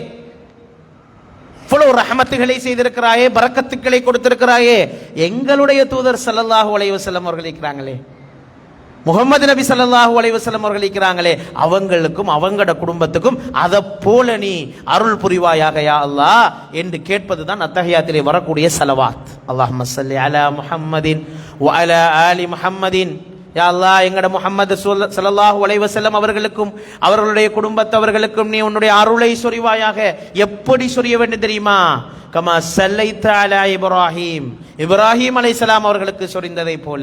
இவ்வளவு ரஹமத்துகளை செய்திருக்கிறாயே, பரக்கத்துக்களை கொடுத்திருக்கிறாயே. எங்களுடைய தூதர் ஸல்லல்லாஹு அலைஹி வஸல்லம் அவர்கள் இருக்கிறாங்களே, முகமது நபி ஸல்லல்லாஹு அலைஹி வஸல்லம் அவர்கள் இருக்கிறாங்களே, அவங்களுக்கும் அவங்களோட குடும்பத்துக்கும் அதை போல நீ அருள் புரிவாயாக யா அல்லாஹ் என்று கேட்பதுதான் அத்தஹியாத்திலே வரக்கூடிய ஸலவாத். அல்லாஹும்ம ஸல்லி அலா முஹம்மதின் வ அலா ஆலி முஹம்மதின். யா அல்லாஹ், எங்கட முஹம்மது ஸல்லல்லாஹு அலைஹி வஸல்லம் அவர்களுக்கும் அவர்களுடைய குடும்பத்தவர்களுக்கும் நீ உன்னுடைய அருளை சொரிவாயாக. எப்படி சொரிய வேண்டும் தெரியுமா? கமா ஸல்லைத அலா இப்ராஹிம், இப்ராஹிம் அலைஹிஸ்ஸலாம் அவர்களுக்கு சொரிந்ததை போல.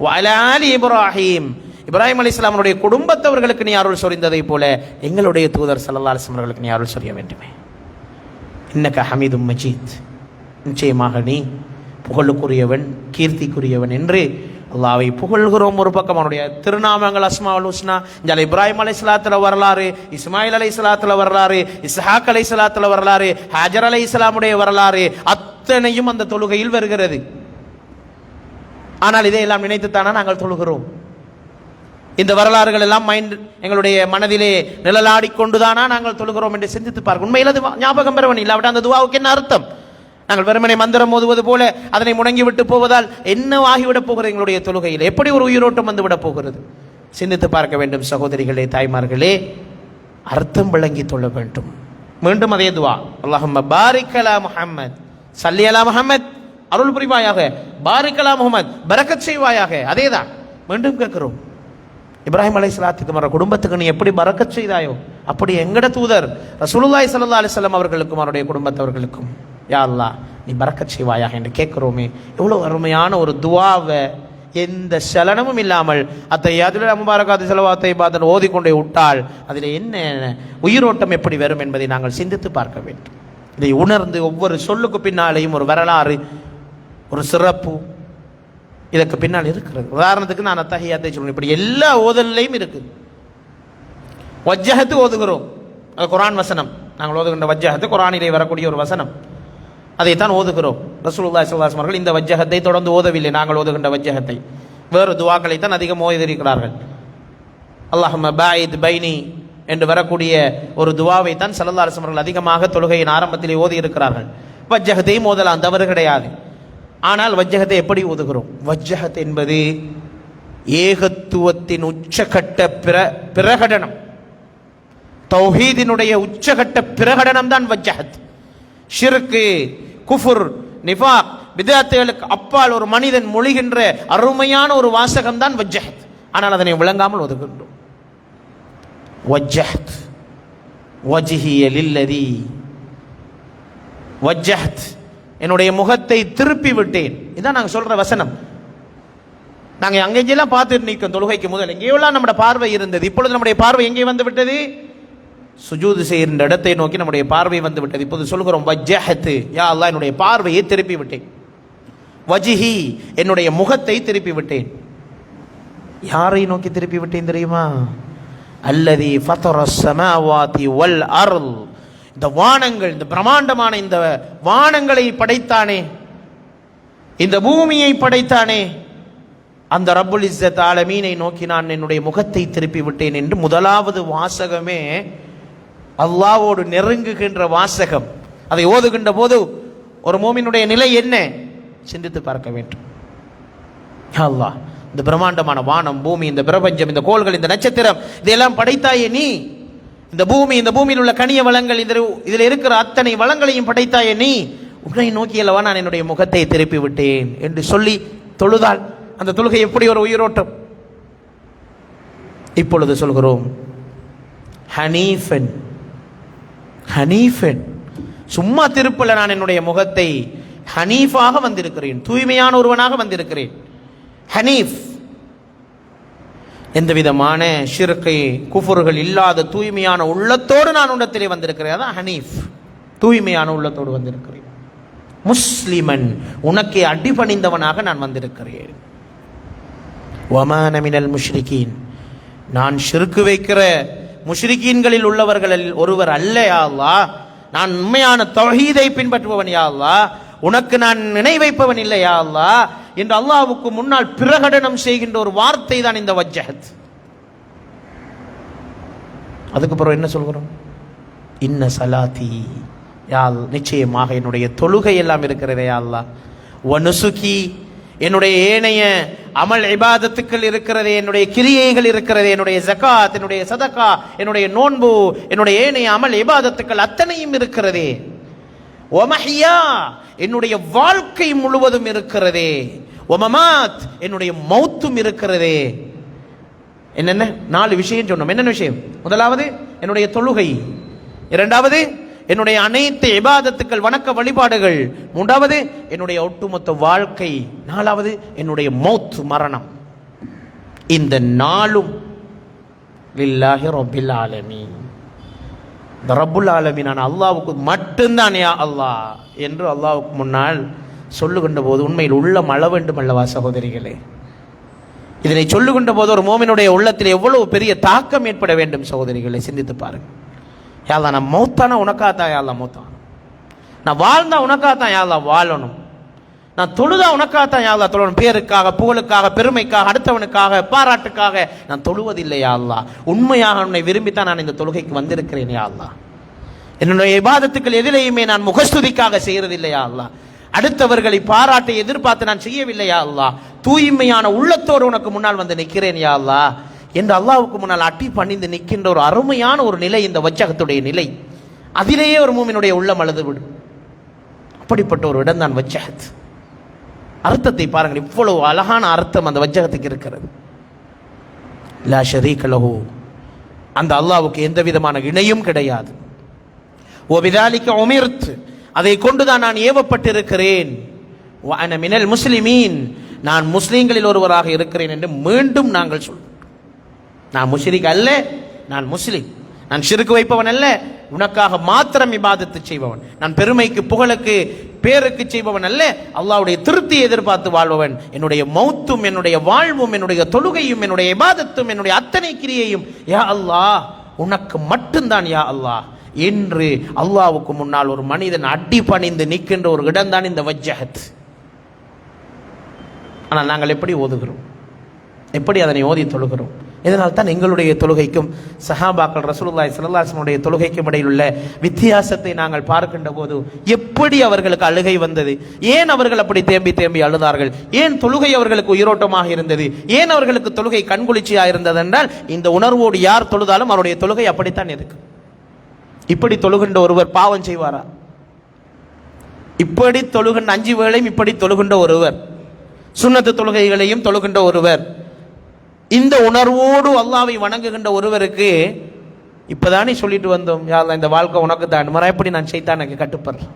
வ அலா ஆலி இப்ராஹிம், இப்ராஹிம் அலைஹிஸ்ஸலாம் அவருடைய குடும்பத்தவர்களுக்கு நீ அருள் சொரிந்ததை போல எங்களுடைய தூதர் ஸல்லல்லாஹு அலைஹி வஸல்லம் அவர்களுக்கு நீ அருள் சொரிய வேண்டுமே. இன்னக ஹமீதும் மஜீத், நிச்சயமாக நீ புகழுக்குரியவன், கீர்த்திக்குரியவன் என்று அல்லாஹ்வை புகழ்கிறோம். ஒரு பக்கம் அவனுடைய திருநாமங்கள் அஸ்மாஉல் ஹுஸ்னா, இங்கே இப்ராஹிம் அலைஹிஸ்ஸலாத்துல வரலாறு, இஸ்மாயில் அலைஹிஸ்ஸலாத்துல வரலாறு, இஸ்ஹாக் அலைஹிஸ்ஸலாத்துல வரலாறு, ஹாஜர் அலைஹிஸ்ஸலாமுடைய வரலாறு அத்தனையும் அந்த தொழுகையில் வருகிறது. ஆனால் இதையெல்லாம் நினைத்துத்தானா நாங்கள் தொழுகிறோம்? இந்த வரலாறுகள் எல்லாம் எங்களுடைய மனதிலே நிழலாடி கொண்டுதானா நாங்கள் தொழுகிறோம் என்று சிந்தித்து பார்க்க. உண்மையில் அது ஞாபகம் பெறவன் இல்லாவிட்டால் அந்த துவாவுக்கு என்ன அர்த்தம்? நாங்கள் வெறுமனை மந்திரம் ஓதுவது போல அதனை முடங்கிவிட்டு போவதால் என்னவாகிவிடப் போகிறது எங்களுடைய தொழுகையில்? எப்படி ஒரு உயிரோட்டம் வந்துவிடப் போகிறது? சிந்தித்து பார்க்க வேண்டும் சகோதரிகளே, தாய்மார்களே. அர்த்தம் விளங்கி தொழ வேண்டும். மீண்டும் அதே துவா, அல்லாஹும்ம பாரிக் அலா முஹம்மத் ஸல்லி அலா முஹம்மத், அருள் புரிவாயாக, பாரிக் அலா முஹம்மத், பரக்கத் செய்வாயாக. அதேதான் மீண்டும் கேட்கிறோம். இப்ராஹிம் அலைஹிஸ்ஸலாத்துக்கு மற குடும்பத்துக்கு நீ எப்படி பரக்கத் செய்தாயோ அப்படி எங்கட தூதர் ரசூலுல்லாஹி ஸல்லல்லாஹு அலைஹி வஸல்லம் அவர்களுக்கும் அவருடைய குடும்பத்தவர்களுக்கும் யா அல்லாஹ் நீ பரக்கத் செய்வாயாக என்று கேட்கிறோமே. எவ்வளவு அருமையான ஒரு துவாவை எந்த சலனமும் இல்லாமல் அத்தையாதுல முபாரகாத்து ஸலவாத்தை பாதல் ஓதிக்கொண்டே விட்டால் அதில் என்ன உயிரோட்டம் எப்படி வரும் என்பதை நாங்கள் சிந்தித்து பார்க்க வேண்டும். இதை உணர்ந்து ஒவ்வொரு சொல்லுக்கு பின்னாலேயும் ஒரு வரலாறு, ஒரு சிறப்பு இதற்கு பின்னால் இருக்கிறது. உதாரணத்துக்கு நான் அத்தஹியாத்தை சொல்றேன். இப்படி எல்லா ஓதல்லையும் இருக்குது. வஜ்ஜஹத்து ஓதுகிறோம், அது குர்ஆன் வசனம். நாங்கள் ஓதுகின்ற வஜ்ஜஹத்து குர்ஆனிலே வரக்கூடிய ஒரு வசனம், அதைத்தான் ஓதுகிறோம். ரசூலுல்லாஹி ஸல்லல்லாஹு அலைஹி வஸல்லம் அவர்கள் இந்த வஜ்ஜஹத்தை தொடர்ந்து ஓதவில்லை. நாங்கள் ஓதுகின்ற வஜ்ஜஹத்தை வேறு துஆக்களைத்தான் அதிகம் ஓதியிருக்கிறார்கள். அல்லாஹும்ம பாயித் பைனி என்று வரக்கூடிய ஒரு துவாவை தான் ஸல்லல்லாஹு அலைஹி வஸல்லம் அவர்கள் அதிகமாக தொழுகையின் ஆரம்பத்திலே ஓதி இருக்கிறார்கள். வஜ்ஜஹத்தையும் ஓதலாம், தவறு கிடையாது. ஆனால் வஜ்ஜஹத்தை எப்படி ஓதுகிறோம்? வஜ்ஜஹத் என்பது ஏகத்துவத்தின் உச்சகட்ட பிரகடனம், தௌஹீதினுடைய உச்சகட்ட பிரகடனம் தான் வஜ்ஜஹத். ஷிர்கு, குஃபுர், நிஃபாக், பித்அத்துகளுக்கு அப்பால் ஒரு மனிதன் மொழிகின்ற அருமையான ஒரு வாசகம் தான் வஜ்ஜஹத். ஆனால் அதனை விளங்காமல் ஓதுகின்றோம். வஜ்ஜஹத் வஜ்ஹிய லில்லதி, வஜ்ஜஹத் என்னுடைய முகத்தை திருப்பி விட்டேன். இதான் நாங்கள் சொல்ற வசனம். நாங்கள் அங்கெல்லாம் பார்த்துட்டு நிற்கும். தொழுகைக்கு முதல் எங்கேயெல்லாம் நம்முடைய பார்வை இருந்தது, இப்பொழுது நம்முடைய பார்வை எங்கே வந்து விட்டது? சுஜூது செய்கின்ற இடத்தை நோக்கி நம்முடைய பார்வை வந்து விட்டது. இப்போது சொல்கிறோம் வஜ்ஜஹத், யா அல்லாஹ் என்னுடைய பார்வையை திருப்பி விட்டேன். வஜ்ஹி என்னுடைய முகத்தை திருப்பி விட்டேன். யாரை நோக்கி திருப்பி விட்டேன் தெரியுமா? அல்லதி ஃபதரஸ் ஸமாவாதி வல் அர்ல், இந்த வானங்கள், இந்த பிரம்மாண்டமான இந்த வானங்களை படைத்தானே, இந்த பூமியை படைத்தானே, அந்த ரப்புல் இஸ்ஸத் ஆலமீனை நோக்கி நான் என்னுடைய முகத்தை திருப்பி விட்டேன் என்று முதலாவது வாசகமே அல்லாஹ்வோடு நெருங்குகின்ற வாசகம். அதை ஓதுகின்ற போது ஒரு மூமினுடைய நிலை என்ன சிந்தித்து பார்க்க வேண்டும். அல்லாஹ், இந்த பிரம்மாண்டமான வானம், பூமி, இந்த பிரபஞ்சம், இந்த கோள்கள், இந்த நட்சத்திரம், இதெல்லாம் படைத்தாயே நீ. இந்த பூமி, இந்த பூமியில் உள்ள கனிய வளங்கள், இதில் இருக்கிற அத்தனை வளங்களையும் படைத்தாயே நீ. உன்னை நோக்கி அல்லவா நான் என்னுடைய முகத்தை திருப்பி விட்டேன் என்று சொல்லி தொழுதால் அந்த தொழுகை எப்படி ஒரு உயிரோட்டம். இப்பொழுது சொல்கிறோம் ஹனீஃபன். ஹனீஃபன் சும்மா திருப்பல, நான் என்னுடைய முகத்தை ஹனீஃபாக வந்திருக்கிறேன், தூய்மையான ஒருவனாக வந்திருக்கிறேன். ஹனீஃப் எந்த விதமான ஷிர்கை, குஃபுர்கள் இல்லாத தூய்மையான உள்ளத்தோடு நான் உன்னத்திலே வந்திருக்கிறேன். அதான் ஹனீஃப், தூய்மையான உள்ளத்தோடு வந்திருக்கிறேன். முஸ்லிமன், உனக்கே அடிபணிந்தவனாக நான் வந்திருக்கிறேன். வமான மினல் முஷ்ரிகீன், நான் ஷிர்கு வைக்கிற முஷ்ரிகீன்களில் உள்ளவர்களில் ஒருவர் அல்ல யா அல்லாஹ். நான் உண்மையான தௌஹீதை பின்பற்றுபவன் யா அல்லாஹ், உனக்கு நான் நினை வைப்பவன் இல்லை யா அல்லாஹ் என்று அல்லாஹ்வுக்கு முன்னால் பிரகடனம் செய்கின்ற ஒரு வார்த்தை தான் இந்த வஜ்ஜஹத். அதுக்கு பிறகு என்ன சொல்கிறோம்? இன்ன சலாத்தி, யா அல்லாஹ் நிச்சயமாக என்னுடைய தொழுகை எல்லாம் இருக்கிறதே யா அல்லாஹ், வனுசுகி என்னுடைய ஏனைய அமல் இபாதத்துக்கள் இருக்கிறதே, என்னுடைய கிரியைகள் இருக்கிறதே, என்னுடைய ஜகாத், என்னுடைய சதகா, என்னுடைய நோன்பு, என்னுடைய ஏனைய அமல் இபாதத்துக்கள் அத்தனையும் இருக்கிறதே. ஒமஹியா என்னுடைய வாழ்க்கை முழுவதும் இருக்கிறதே. ஒமமாத் என்னுடைய மௌத்தும் இருக்கிறதே. என்னென்ன 4 விஷயம் சொன்னோம். என்னென்ன விஷயம்? முதலாவது என்னுடைய தொழுகை, இரண்டாவது என்னுடைய அனைத்து இபாதத்துக்கள், வணக்க வழிபாடுகள், மூன்றாவது என்னுடைய ஒட்டுமொத்த வாழ்க்கை, நாலாவது என்னுடைய மௌத், மரணம். இந்த 4ம் லில்லாஹி ரப்பில் ஆலமீன், இந்த ரப்புல் ஆலமீனான அல்லாஹ்வுக்கு மட்டும்தான் யா அல்லாஹ் என்று அல்லாஹ்வுக்கு முன்னால் சொல்லுகின்ற போது உண்மையில் உள்ளம் அள வேண்டும் அல்லவா சகோதரிகளே? இதனை சொல்லுகின்ற போது ஒரு மோமினுடைய உள்ளத்தில் எவ்வளவு பெரிய தாக்கம் ஏற்பட வேண்டும் சகோதரிகளை சிந்தித்து பாருங்கள். யாழ்லா நான் மௌத்தானா உனக்காத்தான் யாழ்லா மௌத்தான், நான் வாழ்ந்தா உனக்காத்தான் யாழ்லா வாழணும், நான் தொழுதா உனக்காத்தான் யாழ்லா தொழணும். பேருக்காக, புகழுக்காக, பெருமைக்காக, அடுத்தவனுக்காக, பாராட்டுக்காக நான் தொழுவதில்லை யாழ்லா. உண்மையாக உன்னை விரும்பித்தான் நான் இந்த தொழுகைக்கு வந்திருக்கிறேன் யாழ்லா என்னுடைய இபாதத்துக்கள் எதிலேயுமே நான் முகஸ்துதிக்காக செய்யறதில்லையா அல்லாஹ், அடுத்தவர்களை பாராட்டை எதிர்பார்த்து நான் செய்யவில்லையா அல்லாஹ், தூய்மையான உள்ளத்தோடு உனக்கு முன்னால் வந்து நிற்கிறேன் யா அல்லாஹ் என்று அல்லாஹ்வுக்கு முன்னால் அட்டி பணிந்து நிற்கின்ற ஒரு அருமையான ஒரு நிலை இந்த வஜ்ஜகத்துடைய நிலை. அதிலேயே ஒரு மூமினுடைய உள்ளம் அழுது விடும். அப்படிப்பட்ட ஒரு இடம் தான் வஜ்ஜகத். அர்த்தத்தை பாருங்கள், இவ்வளவு அழகான அர்த்தம் அந்த வஜ்ஜகத்துக்கு இருக்கிறது. லா ஷரீக லஹு, அந்த அல்லாஹ்வுக்கு எந்த விதமான இணையும் கிடையாது. ஓ பிதாலிக உமிர்த், அதை கொண்டுதான் நான் ஏவப்பட்டிருக்கிறேன். வ அன மினல் முஸ்லிமீன், நான் முஸ்லீம்களில் ஒருவராக இருக்கிறேன் என்று மீண்டும் நாங்கள் சொல்றோம். நான் முஷ்ரிக் அல்ல, நான் முஸ்லிம். நான் ஷிர்க் வைப்பவன் அல்ல, உனக்காக மாத்திரம் இபாதத்து செய்பவன். நான் பெருமைக்கு புகழுக்கு பேருக்கு செய்பவன் அல்ல, அல்லாஹ்வுடைய திருப்தியை எதிர்பார்த்து வாழ்பவன். என்னுடைய மௌத்தும் என்னுடைய வாழ்வும் என்னுடைய தொழுகையும் என்னுடைய இபாதத்தும் என்னுடைய அத்தனை கிரியையும் யா அல்லாஹ் உனக்கு மட்டும்தான் யா அல்லாஹ் என்று அல்லாஹ்வுக்கு முன்னால் ஒரு மனிதன் அடி பணிந்து நிற்கின்ற ஒரு இடம்தான் இந்த வஜ்ஜகத். ஆனால் நாங்கள் எப்படி ஓதுகிறோம், எப்படி அதனை ஓதி தொழுகிறோம்? இதனால் தான் எங்களுடைய தொழுகைக்கும் சஹாபாக்கள் ரசூலுல்லாஹி ஸல்லல்லாஹு அலைஹி வஸல்லம் தொழுகைக்கும் இடையில் உள்ள வித்தியாசத்தை நாங்கள் பார்க்கின்ற போது எப்படி அவர்களுக்கு அழுகை வந்தது, ஏன் அவர்கள் அப்படி தேம்பி தேம்பி அழுதார்கள், ஏன் தொழுகை அவர்களுக்கு உயிரோட்டமாக இருந்தது, ஏன் அவர்களுக்கு தொழுகை கண்குளிர்ச்சியாக இருந்தது என்றால் இந்த உணர்வோடு யார் தொழுதாலும் அவருடைய தொழுகை அப்படித்தான் இருக்கு. இப்படி தொழுகின்ற ஒருவர் பாவம் செய்வாரா? இப்படி தொழுகின்ற 5 வேளையும் இப்படி தொழுகின்ற ஒருவர், சுன்னத்து தொழுகைகளையும் தொழுகின்ற ஒருவர், இந்த உணர்வோடு அல்லாஹ்வை வணங்குகின்ற ஒருவருக்கு இப்பதானே சொல்லிட்டு வந்தோம், யா அல்லாஹ் இந்த வாழ்க்கை உனக்கு தான், மறுபடி நான் சைத்தானுக்கு கட்டுப்படுறேன்.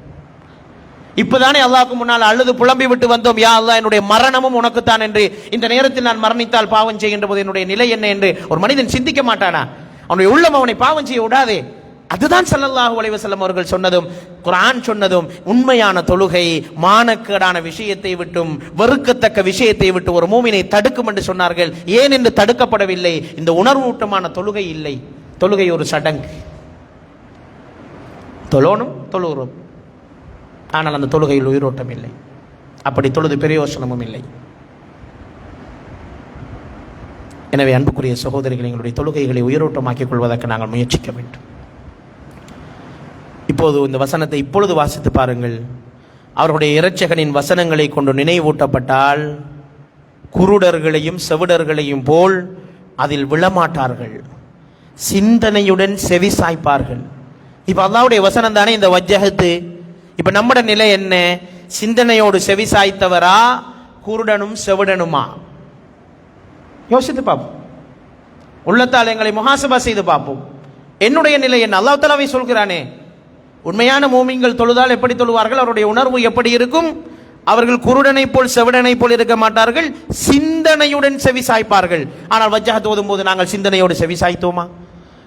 இப்பதானே அல்லாஹ்வுக்கு முன்னால் அழுது புலம்பி விட்டு வந்தோம், யா அல்லாஹ் என்னுடைய மரணமும் உனக்குத்தான் என்று. இந்த நேரத்தில் நான் மரணித்தால் பாவம் செய்கின்ற போது என்னுடைய நிலை என்ன என்று ஒரு மனிதன் சிந்திக்க மாட்டானா? அவனுடைய உள்ளம் அவனை பாவம் செய்ய விடாதே. அதுதான் ஸல்லல்லாஹு அலைஹி வஸல்லம் அவர்கள் சொன்னதும் குர்ஆன் சொன்னதும். உண்மையான தொழுகை மானக்கேடான விஷயத்தை விட்டும் வெறுக்கத்தக்க விஷயத்தை விட்டு ஒரு மூமினை தடுக்கும் என்று சொன்னார்கள். ஏன் என்று தடுக்கப்படவில்லை? இந்த உணர்வூட்டமான தொழுகை இல்லை. தொழுகை ஒரு சடங்கு, தொழணும் தொழுகிறோம், ஆனால் அந்த தொழுகையில் உயிரோட்டம் இல்லை. அப்படி தொழுது பிரயோசனமும் இல்லை. எனவே அன்புக்குரிய சகோதரிகள், எங்களுடைய தொழுகைகளை உயிரோட்டமாக்கிக் கொள்வதற்கு நாங்கள் முயற்சிக்க வேண்டும். இப்போது இந்த வசனத்தை இப்பொழுது வாசித்து பாருங்கள். அவருடைய இரட்சகனின் வசனங்களை கொண்டு நினைவூட்டப்பட்டால் குருடர்களையும் செவிடர்களையும் போல் அதில் விழமாட்டார்கள், சிந்தனையுடன் செவி சாய்ப்பார்கள். இப்ப அல்லாஹ்வுடைய வசனம் தானே இந்த வஜ்ஜகத்து. இப்ப நம்முடைய நிலை என்ன? சிந்தனையோடு செவி சாய்த்தவரா, குருடனும் செவிடனுமா? யோசித்து பார்ப்போம். உள்ளத்தால் எங்களை முஹாசபா செய்து பார்ப்போம். என்னுடைய நிலை என்ன? அல்லாஹ் தஆலாவை சொல்கிறானே, உண்மையான மூமின்கள் தொழுதால் எப்படி தொழுவார்கள், அவருடைய உணர்வு எப்படி இருக்கும்? அவர்கள் குருடனை போல் செவிடனை போல் இருக்க மாட்டார்கள், சிந்தனையுடன் செவி சாய்ப்பார்கள். ஆனால் வஜ்ஜஹத் ஓதும் போது நாங்கள் சிந்தனையோடு செவி சாய்த்தோமா?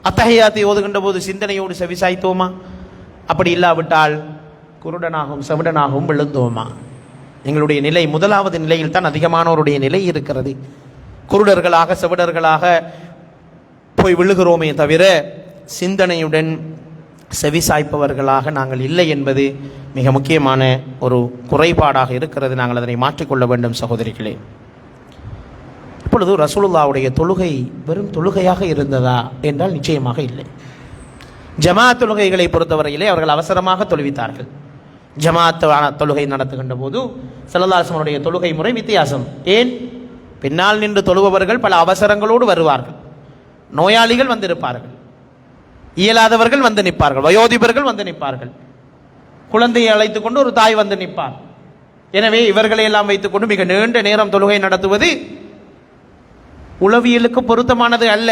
அத்தஹியாத்தை ஓதுகின்ற போது சிந்தனையோடு செவி சாய்த்தோமா? அப்படி இல்லாவிட்டால் குருடனாகவும் செவிடனாகவும் விழுந்தோமா? எங்களுடைய நிலை முதலாவது நிலையில் தான் அதிகமானவருடைய நிலை இருக்கிறது. குருடர்களாக செவிடர்களாக போய் விழுகிறோமே தவிர சிந்தனையுடன் செவிசாய்ப்பவர்களாக நாங்கள் இல்லை என்பது மிக முக்கியமான ஒரு குறைபாடாக இருக்கிறது. நாங்கள் அதனை மாற்றிக்கொள்ள வேண்டும் சகோதரிகளே. இப்பொழுது ரசூலுல்லாஹ்வுடைய தொழுகை வெறும் தொழுகையாக இருந்ததா என்றால் நிச்சயமாக இல்லை. ஜமாத் தொழுகைகளை பொறுத்தவரையிலே அவர்கள் அவசரமாக தொழுவித்தார்கள். ஜமாத் தொழுகை நடத்துகின்ற போது ஸல்லல்லாஹு அலைஹி வஸல்லம் தொழுகை முறை வித்தியாசம். ஏன்? பின்னால் நின்று தொழுபவர்கள் பல அவசரங்களோடு வருவார்கள், நோயாளிகள் வந்திருப்பார்கள், இயலாதவர்கள் வந்து நிற்பார்கள், வயோதிபர்கள் வந்து நிற்பார்கள், குழந்தையை அழைத்துக் கொண்டு ஒரு தாய் வந்து நிற்பார். எனவே இவர்களை எல்லாம் வைத்துக் கொண்டு மிக நீண்ட நேரம் தொழுகை நடத்துவது உளவியலுக்கு பொருத்தமானது அல்ல.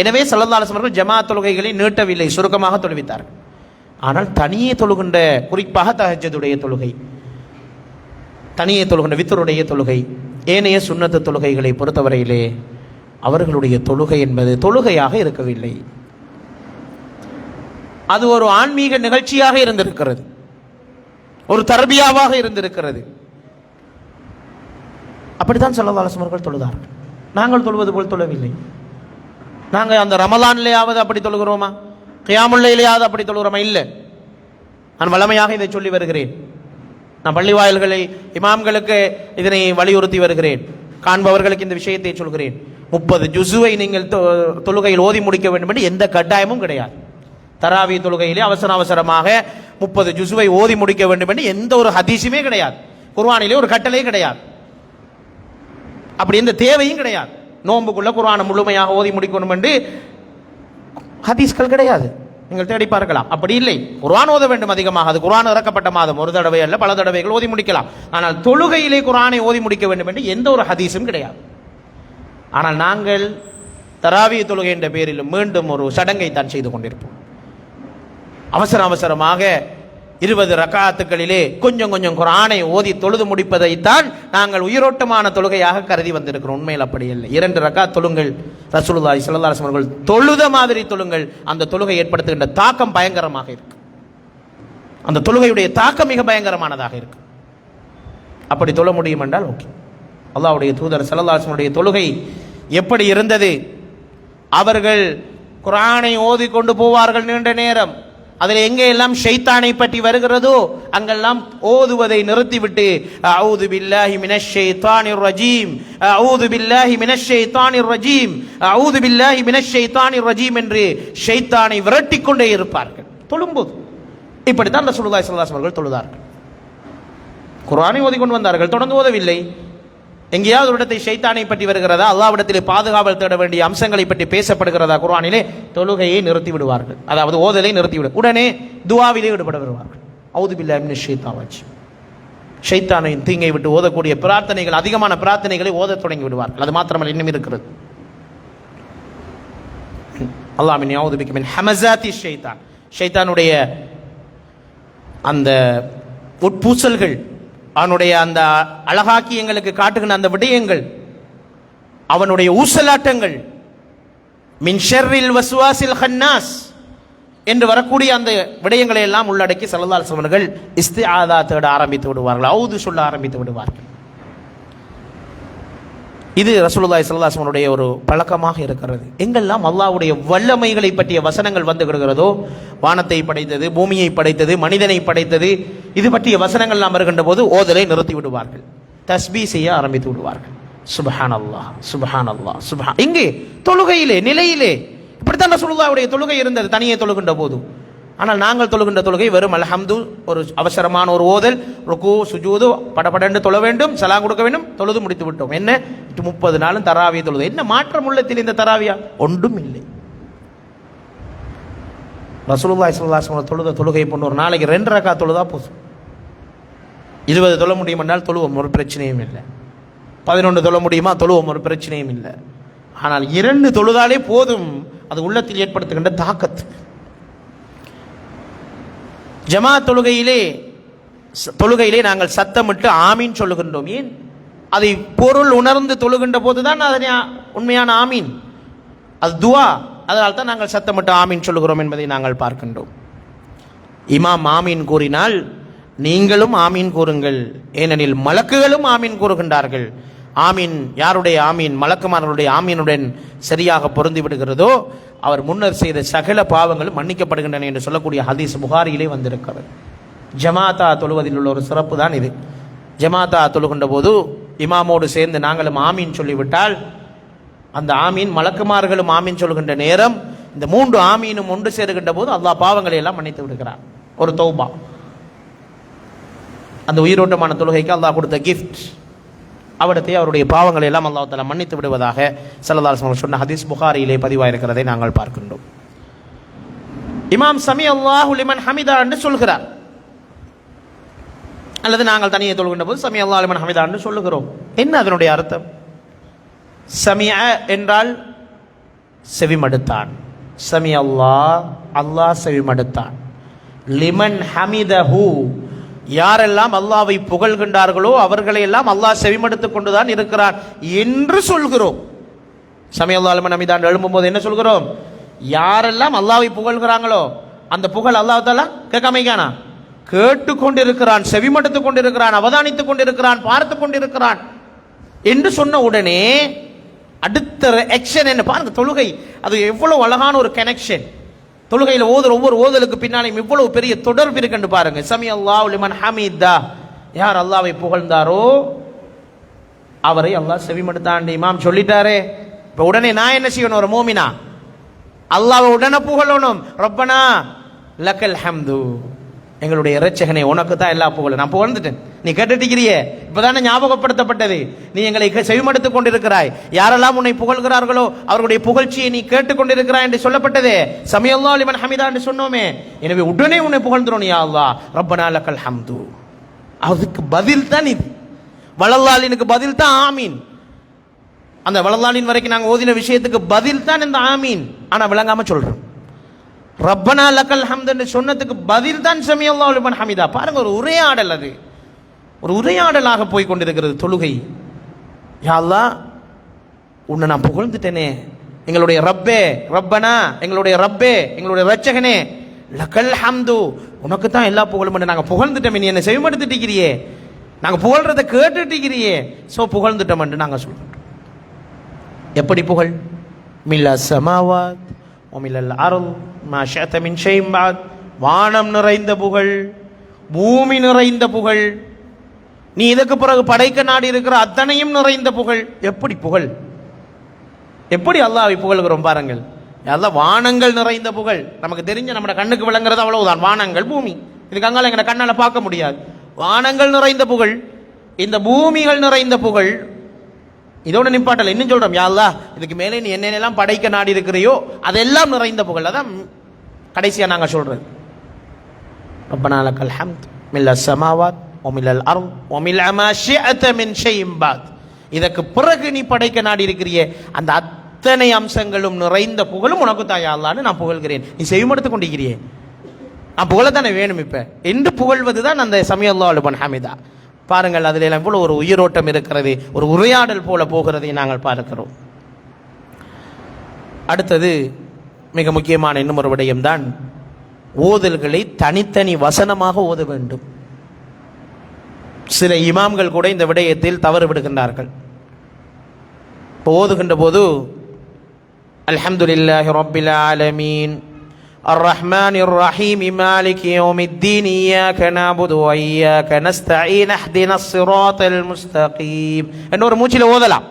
எனவே ஸல்லல்லாஹு அலைஹி வஸல்லம் ஜமாத் தொழுகைகளை நீட்டவில்லை, சுருக்கமாக தொழுவித்தார்கள். ஆனால் தனியே தொழுகின்ற, குறிப்பாக தஹஜ்ஜுடைய தொழுகை, தனியே தொழுகின்ற வித்ருடைய தொழுகை, ஏனைய சுன்னத்து தொழுகைகளை பொறுத்தவரையிலே அவர்களுடைய தொழுகை என்பது தொழுகையாக இருக்கவில்லை. அது ஒரு ஆன்மீக நிகழ்ச்சியாக இருந்திருக்கிறது, ஒரு தர்பியாவாக இருந்திருக்கிறது. அப்படித்தான் ஸல்லல்லாஹு அலைஹி வஸல்லம் தொழுதார்கள். நாங்கள் தொழுவது போல் தொழவில்லை. நாங்கள் அந்த ரமலான்லையாவது அப்படி தொழுகிறோமா? கியாமுல் லைலையாவது அப்படி தொழுகிறோமா? இல்லை. நான் வளமையாக இதை சொல்லி வருகிறேன். நான் பள்ளி வாயில்களை இமாம்களுக்கு இதனை வலியுறுத்தி வருகிறேன், காண்பவர்களுக்கு இந்த விஷயத்தை சொல்கிறேன். 30 ஜுஸுவை நீங்கள் தொழுகையில் ஓதி முடிக்க வேண்டும் என்று எந்த கட்டாயமும் கிடையாது. தராவி தொழுகையிலே அவசரமாக 30 ஜுசுவை ஓதி முடிக்க வேண்டும் என்று எந்த ஒரு ஹதீஸுமே கிடையாது. குர்ஆனிலே ஒரு கட்டளை கிடையாது, அப்படி எந்த தேவையும் கிடையாது. நோன்புக்குள்ள குர்ஆனை முழுமையாக ஓதி முடிக்கணும் என்று ஹதீஸ்கள் கிடையாது, நீங்கள் தேடி பார்க்கலாம். அப்படி இல்லை, குர்ஆன் ஓத வேண்டும் அதிகமாக. அது குர்ஆன் இறக்கப்பட்ட மாதம், ஒரு தடவை அல்ல பல தடவைகள் ஓதி முடிக்கலாம். ஆனால் தொழுகையிலே குர்ஆனை ஓதி முடிக்க வேண்டும் என்று எந்த ஒரு ஹதீஸும் கிடையாது. ஆனால் நாங்கள் தராவி தொழுகை என்ற பேரில் மீண்டும் ஒரு சடங்கை தான் செய்து கொண்டிருப்போம். அவசரமாக 20 ரக்காத்துக்களிலே கொஞ்சம் குர்ஆனை ஓதி தொழுது முடிப்பதைத்தான் நாங்கள் உயிரோட்டமான தொழுகையாக கருதி வந்திருக்கிறோம். உண்மையில் அப்படி இல்லை. 2 ரக்காத் தொழுங்கள், ரசூலுல்லாஹி ஸல்லல்லாஹு அலைஹி வஸல்லம் அவர்கள் தொழுத மாதிரி தொழுங்கள். அந்த தொழுகை ஏற்படுத்துகின்ற தாக்கம் பயங்கரமாக இருக்கு. அந்த தொழுகையுடைய தாக்கம் மிக பயங்கரமானதாக இருக்கு. அப்படி தொழ முடியும் என்றால் ஓகே. அல்லாஹ்வுடைய தூதர் ஸல்லல்லாஹு அலைஹி வஸல்லம் தொழுகை எப்படி இருந்தது? அவர்கள் குர்ஆனை ஓதி கொண்டு போவார்கள் நீண்ட நேரம். அதில் எங்கே எல்லாம் ஷைத்தானை பற்றி வருகிறதோ அங்கெல்லாம் ஓதுவதை நிறுத்திவிட்டு அஊது பில்லாஹி மினஷ் ஷைத்தானிர் ரஜீம், அஊது பில்லாஹி மினஷ் ஷைத்தானிர் ரஜீம், அஊது பில்லாஹி மினஷ் ஷைத்தானிர் ரஜீம் என்று ஷைத்தானை விரட்டிக் கொண்டே இருப்பார்கள் தொழும்போது. இப்படித்தான் ரசூலுல்லாஹி ஸல்லல்லாஹு அலைஹி வஸல்லம் அவர்கள் தொழுதார்கள். குர்ஆனை ஓதிக்கொண்டு வந்தார்கள், தொடர்ந்து ஓதவில்லை. எங்கேயாவது ஒரு இடத்தை ஷைத்தானை பற்றி வருகிறதா, அல்லாஹ்விடத்திலே பாதுகாவல் தேட வேண்டிய அம்சங்களை பற்றி பேசப்படுகிறதா குர்ஆனிலே, தொழுகையை நிறுத்தி விடுவார்கள். அதாவது ஓதலை நிறுத்தி உடனே துஆவிலே ஈடுபட வருவார்கள். அஊது பில்லாஹி மினஷ் ஷைத்தானிர் ரஜீம், ஷைத்தானின் தீங்கை விட்டு ஓதக்கூடிய பிரார்த்தனைகள், அதிகமான பிரார்த்தனைகளை ஓதத் தொடங்கி விடுவார்கள். அது மாத்திரமல்ல, இன்னும் இருக்கிறது. அல்லாஹ் யஊது பிக மின் ஹமஸாத்தி ஷைத்தான், ஷைத்தானுடைய அந்த உட்பூசல்கள், அவனுடைய அந்த அழகாக்கி எங்களுக்கு காட்டுகின்ற அந்த விடயங்கள், அவனுடைய ஊசலாட்டங்கள், மின் ஷர்ரில் வஸ்வாசில் ஹன்னாஸ் என்று வரக்கூடிய அந்த விடயங்களை எல்லாம் உள்ளடக்கி ஸல்லல்லாஹு அலைஹி வஸல்லம் அவர்கள் இஸ்திஆதா தேட ஆரம்பித்து விடுவார்கள், அவுது சொல்ல ஆரம்பித்து விடுவார்கள். இது ரசூலுல்லாஹி ஸல்லல்லாஹு அலைஹி வஸல்லம் ஒரு பழக்கமாக இருக்கிறது. எங்கெல்லாம் அல்லாஹ்வுடைய வல்லமைகளை பற்றிய வசனங்கள் வந்து விடுகிறதோ, வானத்தை படைத்தது, பூமியை படைத்தது, மனிதனை படைத்தது, இது பற்றிய வசனங்கள் எல்லாம் வருகின்ற போது ஓதலை நிறுத்தி விடுவார்கள், தஸ்பீஹ் செய்ய ஆரம்பித்து விடுவார்கள். சுப்ஹானல்லாஹ் சுப்ஹானல்லாஹ் சுப்ஹான். இங்கே தொழுகையிலே நிலையிலே இப்படித்தான் ரசூலுல்லாஹ்வுடைய தொழுகை இருந்தது தனியே தொழுகின்ற போது. ஆனால் நாங்கள் தொழுகின்ற தொழுகை வெறும் அல்ஹம்து, ஒரு அவசரமான ஒரு ஓதல், ருக்கு சுஜூது படபடன்னு தொழ வேண்டும், சலாம் கொடுக்க வேண்டும், தொழுது முடித்து விட்டோம். என்ன 30 நாளும் தராவிய தொழுது. என்ன மாற்றம் உள்ளத்தில் இந்த தராவியா? ஒன்றும் இல்லை. ரசூலுல்லாஹி ஸல்லல்லாஹு அலைஹி வஸல்லம் தொழுத தொழுகை போன்ற ஒரு நாளைக்கு 2 ரக்காத் தொழுதா போதும். 20 தொழ முடியும் என்றால் தொழுவோம், ஒரு பிரச்சனையும் இல்லை. 11 தொழ முடியுமா? தொழுவோம், ஒரு பிரச்சனையும் இல்லை. ஆனால் 2 தொழுதாலே போதும், அது உள்ளத்தில் ஏற்படுத்துகின்ற தாக்கத்து. ஜமாத் தொழுகையிலே நாங்கள் சத்தமிட்டு ஆமீன் சொல்லுகின்றோம். ஏன்? அதை பொருள் உணர்ந்து தொழுகின்ற போதுதான் அதனை உண்மையான ஆமீன், அது துவா. அதனால் தான் நாங்கள் சத்தமிட்டு ஆமீன் சொல்லுகிறோம் என்பதை நாங்கள் பார்க்கின்றோம். இமாம் ஆமீன் கூறினால் நீங்களும் ஆமீன் கூறுங்கள், ஏனெனில் மலக்குகளும் ஆமீன் கூறுகின்றார்கள். ஆமீன் யாருடைய ஆமீன் மலக்குமார்களுடைய ஆமீனுடன் சரியாக பொருந்தி விடுகிறதோ அவர் முன்னர் செய்த சகல பாவங்களும் மன்னிக்கப்படுகின்றன என்று சொல்லக்கூடிய ஹதீஸ் புகாரியிலே வந்திருக்கிறது. ஜமாத்தா தொழுவதில் உள்ள ஒரு சிறப்பு தான் இது. ஜமாத்தா தொழுகின்ற போது இமாமோடு சேர்ந்து நாங்களும் ஆமீன் சொல்லிவிட்டால் அந்த ஆமீன் மலக்குமார்களும் ஆமீன் சொல்கின்ற நேரம் இந்த 3 ஆமீனும் ஒன்று சேருகின்ற போது அல்லாஹ் பாவங்களை எல்லாம் மன்னித்து விடுகிறார். ஒரு தௌபா. அந்த உயிரோட்டமான தொழுகைக்கு அல்லாஹ் கொடுத்த கிஃப்ட். அவடத்தை அவருடைய பாவங்களை எல்லாம் அல்லாஹ் தஆலா மன்னித்து விடுவதாக ஸல்லல்லாஹு அலைஹி வஸல்லம் சொன்ன ஹதீஸ் புகாரியிலே பதிவாயிருக்கிறதை நாங்கள் பார்க்கின்றோம். இமாம் சமி அல்லாஹு லிமன் ஹமிதா என்று சொல்கிறார், அல்லது நாங்கள் தனியே தொழுகின்ற போது சமி அல்லாஹு லிமன் ஹமிதா என்று சொல்லுகிறோம். என்ன அதனுடைய அர்த்தம்? சமிஅ என்றால் செவிமடுத்தான். சமி அல்லாஹ், அல்லாஹ் செவிமடுத்தான். லிமன் ஹமிதஹு, யாரெல்லாம் அல்லாஹ்வை புகழ்கின்றார்களோ அவர்களை எல்லாம் அல்லாஹ் செவிமடுத்துக் கொண்டுதான் இருக்கிறான் என்று சொல்கிறோம். சமி அல்லாஹு லிமன் ஹமிதா எழும்பும்போது என்ன சொல்கிறோம்? யாரெல்லாம் அல்லாஹ்வை புகழ்கிறாங்களோ அந்த புகழ் அல்லாஹ் தஆலா கேட்காமைக்கானா? கேட்டுக்கொண்டிருக்கிறான், செவிமடுத்துக் கொண்டிருக்கிறான், அவதானித்துக் கொண்டிருக்கிறான், பார்த்து கொண்டிருக்கிறான் என்று சொன்ன உடனே அடுத்த ஆக்ஷன் என்ன பாருங்க. தொழுகை அது எவ்வளவு அழகான ஒரு கனெக்ஷன். தொழுகையில் ஒவ்வொரு ஓதலுக்கு பின்னாலும் இவ்வளவு பெரிய தொடர்பு இருக்குன்னு பாருங்க. சமி அல்லாஹு லிமன் ஹமீதா, யார் அல்லாஹ்வை புகழ்ந்தாரோ அவரை அல்லாஹ் செவிமடுத்தான். இமாம் சொல்லிட்டாரே, இப்போ உடனே நான் என்ன செய்யணும்? ஒரு மூமினா அல்லாஹ்வை உடனே புகழணும். ரப்பனா லக்கல் ஹம்து, எங்களுடைய இரட்சகனே உனக்கு தான் எல்லா புகழும். நான் புகழ்ந்துட்டேன், நீ கேட்டுட்டிருக்கிறியே, இப்பதானே ஞாபகப்படுத்தப்பட்டது. நீ எங்களை செவிமடுத்துக் கொண்டிருக்கிறாய். யாரெல்லாம் உன்னை புகழ்கிறார்களோ அவர்களுடைய புகழ்ச்சியை நீ கேட்டுக்கொண்டிருக்கிறாய் என்று சொல்லப்பட்டதே. சமியல்லாஹு லிமன் ஹமிதா என்று சொன்னோமே. எனவே உடனே உன்னை புகழ்ந்துறோம். யா அல்லாஹ் ரப்பனா லக்கல் ஹம்து. அதுக்கு பதில் தான் இது. வலல்லாலினுக்கு பதில் தான் ஆமீன். அந்த வலல்லாலின் வரைக்கும் நாங்கள் ஓதின விஷயத்துக்கு பதில் தான் இந்த ஆமீன். ஆனா விளங்காம சொல்றோம். ரப்பனா லக்கல் ஹம்து என்று சொன்னதுக்கு பதில் தான் சமியல்லாஹு லிமன் ஹமிதா. பாருங்க, ஒரு உரையாடல், அது ஒரு உரையாடலாக போய் கொண்டிருக்கிறது தொழுகை. யா அல்லாஹ் உன்னை நான் புகழ்ந்துட்டேனே, எங்களுடைய ரப்பே, ரப்பனா எங்களுடைய ரப்பே, எங்களுடைய இரட்சகனே, லக்கல் ஹம்து உனக்கு தான் எல்லா புகழும் என்று நாங்கள் புகழ்ந்துட்டோம். நீ என்னை செவிமடுத்துட்டிருக்கிறியே, நாங்கள் புகழ்றதை கேட்டுட்டிருக்கிறியே, ஸோ புகழ்ந்துட்டோம் என்று நாங்கள் சொல்றோம். எப்படி புகழ்? மில்லா சமாவாத் ஒமில்லல் அருள் மா ஷஅத மின் ஷைஇன் பஅத். வானம் நிறைந்த புகழ், பூமி நிறைந்த புகழ், நீ இதற்கு பிறகு படைக்க நாடி இருக்கிற அத்தனையும் நிறைந்த புகழ். எப்படி புகழ்? எப்படி அல்லாஹ்வை புகழ்கிறோம் பாருங்கள். அல்லாஹ் வானங்கள் நிறைந்த புகழ். நமக்கு தெரிஞ்ச நம்ம கண்ணுக்கு விளங்குறது அவ்வளவுதான். வானங்கள், பூமி, இதுக்கு அங்கால எங்களை கண்ணால பார்க்க முடியாது. வானங்கள் நிறைந்த புகழ், இந்த பூமிகள் நிறைந்த புகழ். இதோட நிப்பாட்டல, இன்னும் சொல்றோம், யா அல்லாஹ் இதுக்கு மேலே நீ என்னென்னலாம் படைக்க நாடி இருக்கிறையோ அதெல்லாம் நிறைந்த புகழ். அதான் கடைசியா நாங்க சொல்றது. ரப்பனா லக்கல் ஹம்த் மில்லஸ் ஸமாவாத் வமில்லல் அர்த் வமில்ல மா ஷிஅத மின் ஷைஇன் பஅத். இதற்கு பிறகு நீ படைக்க நாடி இருக்கிறியே அந்த அத்தனை அம்சங்களும் நிறைந்த புகழும் உனக்கு தான் யா அல்லாஹ்னு நான் புகழ்கிறேன். நீ செவிமடுத்து கொண்டிருக்கிறியே, நான் புகழத்தானே வேணும் இப்ப என்று புகழ்வதுதான் அந்த சமியல்லாஹு லிமன் ஹமிதா. பாருங்கள், அதில் எவ்வளவு ஒரு உயிரோட்டம் இருக்கிறது, ஒரு உரையாடல் போல போகிறதை நாங்கள் பார்க்கிறோம். அடுத்தது மிக முக்கியமான இன்னும் ஒரு விடயம்தான், ஓதல்களை தனித்தனி வசனமாக ஓத வேண்டும். சில இமாம்கள் கூட இந்த விடயத்தில் தவறு விடுகின்றார்கள். இப்போ ஓதுகின்ற போது அல்ஹம்துலில்லாஹி ரப்பில் ஆலமீன் الرحمن الرحيم مالك يوم الدين إياك نعبد وإياك نستعين اهدنا الصراط المستقيم என்னொரு மூச்சில ஓதலாம்.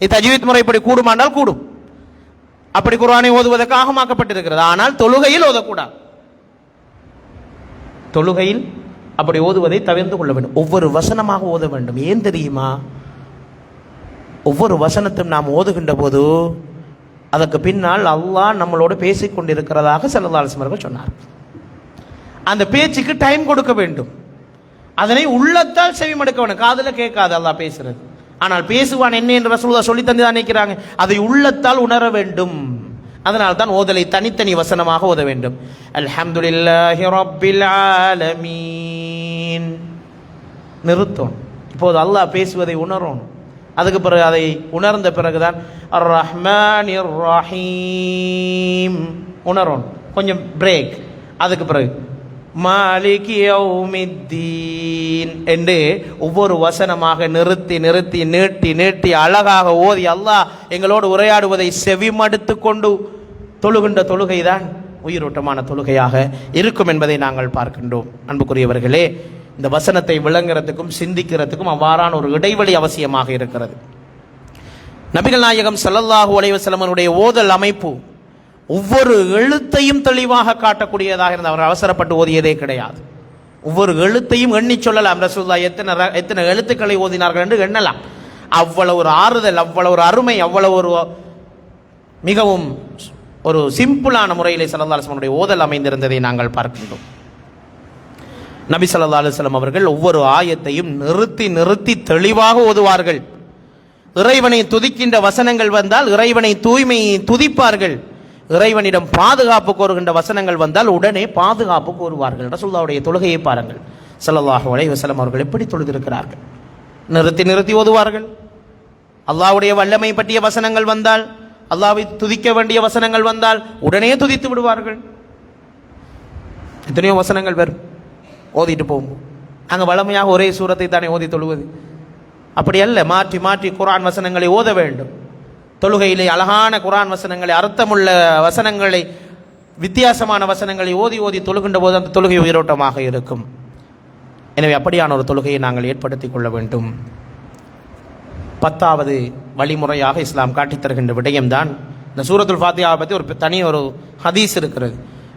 இது தஜ்வீத் முறைப்படி கூடுமானால் கூடும். அப்படி குர்ஆனை ஓதுவதற்கு ஆகமாக்கப்பட்டிருக்கிறது. ஆனால் தொழுகையில் ஓதக்கூடாது. தொழுகையில் அப்படி ஓதுவதை தவிர்த்து கொள்ள வேண்டும். ஒவ்வொரு வசனமாக ஓத வேண்டும். ஏன் தெரியுமா? ஒவ்வொரு வசனத்தையும் நாம் ஓதுகின்ற போது அதற்கு பின்னால் அல்லாஹ் நம்மளோடு பேசிக் கொண்டிருக்கிறதாக ஸல்லல்லாஹு அலைஹி வஸல்லம் அவர்கள் சொன்னார். அந்த பேச்சுக்கு டைம் கொடுக்க வேண்டும். அதனை உள்ளத்தால் செவிமடுக்க வேண்டும். காதுல கேட்காது அல்லாஹ் பேசுறது. ஆனால் பேசுவான் என்ன என்று ரசூலுல்லாஹ் சொல்லி தந்து தான் நினைக்கிறாங்க. அதை உள்ளத்தால் உணர வேண்டும். அதனால் தான் ஓதலை தனித்தனி வசனமாக ஓத வேண்டும். அல்ஹம்துலில்லாஹி ரப்பில் ஆலமீன் நிறுத்தம். இப்போது அல்லாஹ் பேசுவதை உணரணும். அதுக்கு பிறகு அதை உணர்ந்த பிறகுதான் அர் ரஹ்மானிர் ரஹீம் உணரணும். கொஞ்சம் பிரேக். அதுக்கு பிறகு மாலிகி யௌமித்தீன் என்று ஒவ்வொரு வசனமாக நிறுத்தி நிறுத்தி நீட்டி நீட்டி அழகாக ஓதி அல்லாஹ் எங்களோடு உரையாடுவதை செவிமடுத்து கொண்டு தொழுகின்ற தொழுகைதான் உயிரோட்டமான தொழுகையாக இருக்கும் என்பதை நாங்கள் பார்க்கின்றோம். அன்புக்குரியவர்களே, இந்த வசனத்தை விளங்குறதுக்கும் சிந்திக்கிறதுக்கும் அவ்வாறான ஒரு இடைவெளி அவசியமாக இருக்கிறது. நபிகள் நாயகம் ஸல்லல்லாஹு அலைஹி வஸல்லமுடைய ஓதல் அமைப்பு ஒவ்வொரு எழுத்தையும் தெளிவாக காட்டக்கூடியதாக இருந்த அவர் அவசரப்பட்டு ஓதியதே கிடையாது. ஒவ்வொரு எழுத்தையும் எண்ணி சொல்லலாம். ரசூலுல்லாஹ் எத்தனை எழுத்துக்களை ஓதினார்கள் என்று எண்ணலாம். அவ்வளவு ஒரு ஆறுதல், அவ்வளவு ஒரு அருமை, அவ்வளவு ஒரு மிகவும் ஒரு சிம்பிளான முறையிலே ஸல்லல்லாஹு அலைஹி வஸல்லம் ஓதல் அமைந்திருந்ததை நாங்கள் பார்க்கின்றோம். நபி ஸல்லல்லாஹு அலைஹி வஸல்லம் அவர்கள் ஒவ்வொரு ஆயத்தையும் நிறுத்தி நிறுத்தி தெளிவாக ஓதுவார்கள். இறைவனை துதிக்கின்ற வசனங்கள் வந்தால் இறைவனை தூய்மையை துதிப்பார்கள். இறைவனிடம் பாதுகாப்பு கோருகின்ற வசனங்கள் வந்தால் உடனே பாதுகாப்பு கோருவார்கள். ரசூலுல்லாஹ்வுடைய தொழுகையை பாருங்கள். ஸல்லல்லாஹு அலைஹி வஸல்லம் அவர்கள் எப்படி தொழுதிருக்கிறார்கள். நிறுத்தி நிறுத்தி ஓதுவார்கள். அல்லாஹ்வுடைய வல்லமை பற்றிய வசனங்கள் வந்தால், அல்லாஹ்வை துதிக்க வேண்டிய வசனங்கள் வந்தால் உடனே துதித்து விடுவார்கள். எத்தனையோ வசனங்கள் வரும், ஓதிட்டு போகும். நாங்கள் வளமையாக ஒரே சூரத்தை தானே ஓதி தொழுவது. அப்படி அல்ல, மாற்றி மாற்றி குர்ஆன் வசனங்களை ஓத வேண்டும். தொழுகையிலே அழகான குர்ஆன் வசனங்களை, அர்த்தமுள்ள வசனங்களை, வித்தியாசமான வசனங்களை ஓதி ஓதி தொழுகின்ற போது அந்த தொழுகை உயிரோட்டமாக இருக்கும். எனவே அப்படியான ஒரு தொழுகையை நாங்கள் ஏற்படுத்தி கொள்ள வேண்டும். 10வது வழிமுறையாக இஸ்லாம் காட்டித் தருகின்ற விடயம்தான் இந்த சூரத்துல் ஃபாத்திஹாவை பற்றி ஒரு ஹதீஸ் இருக்கிறது.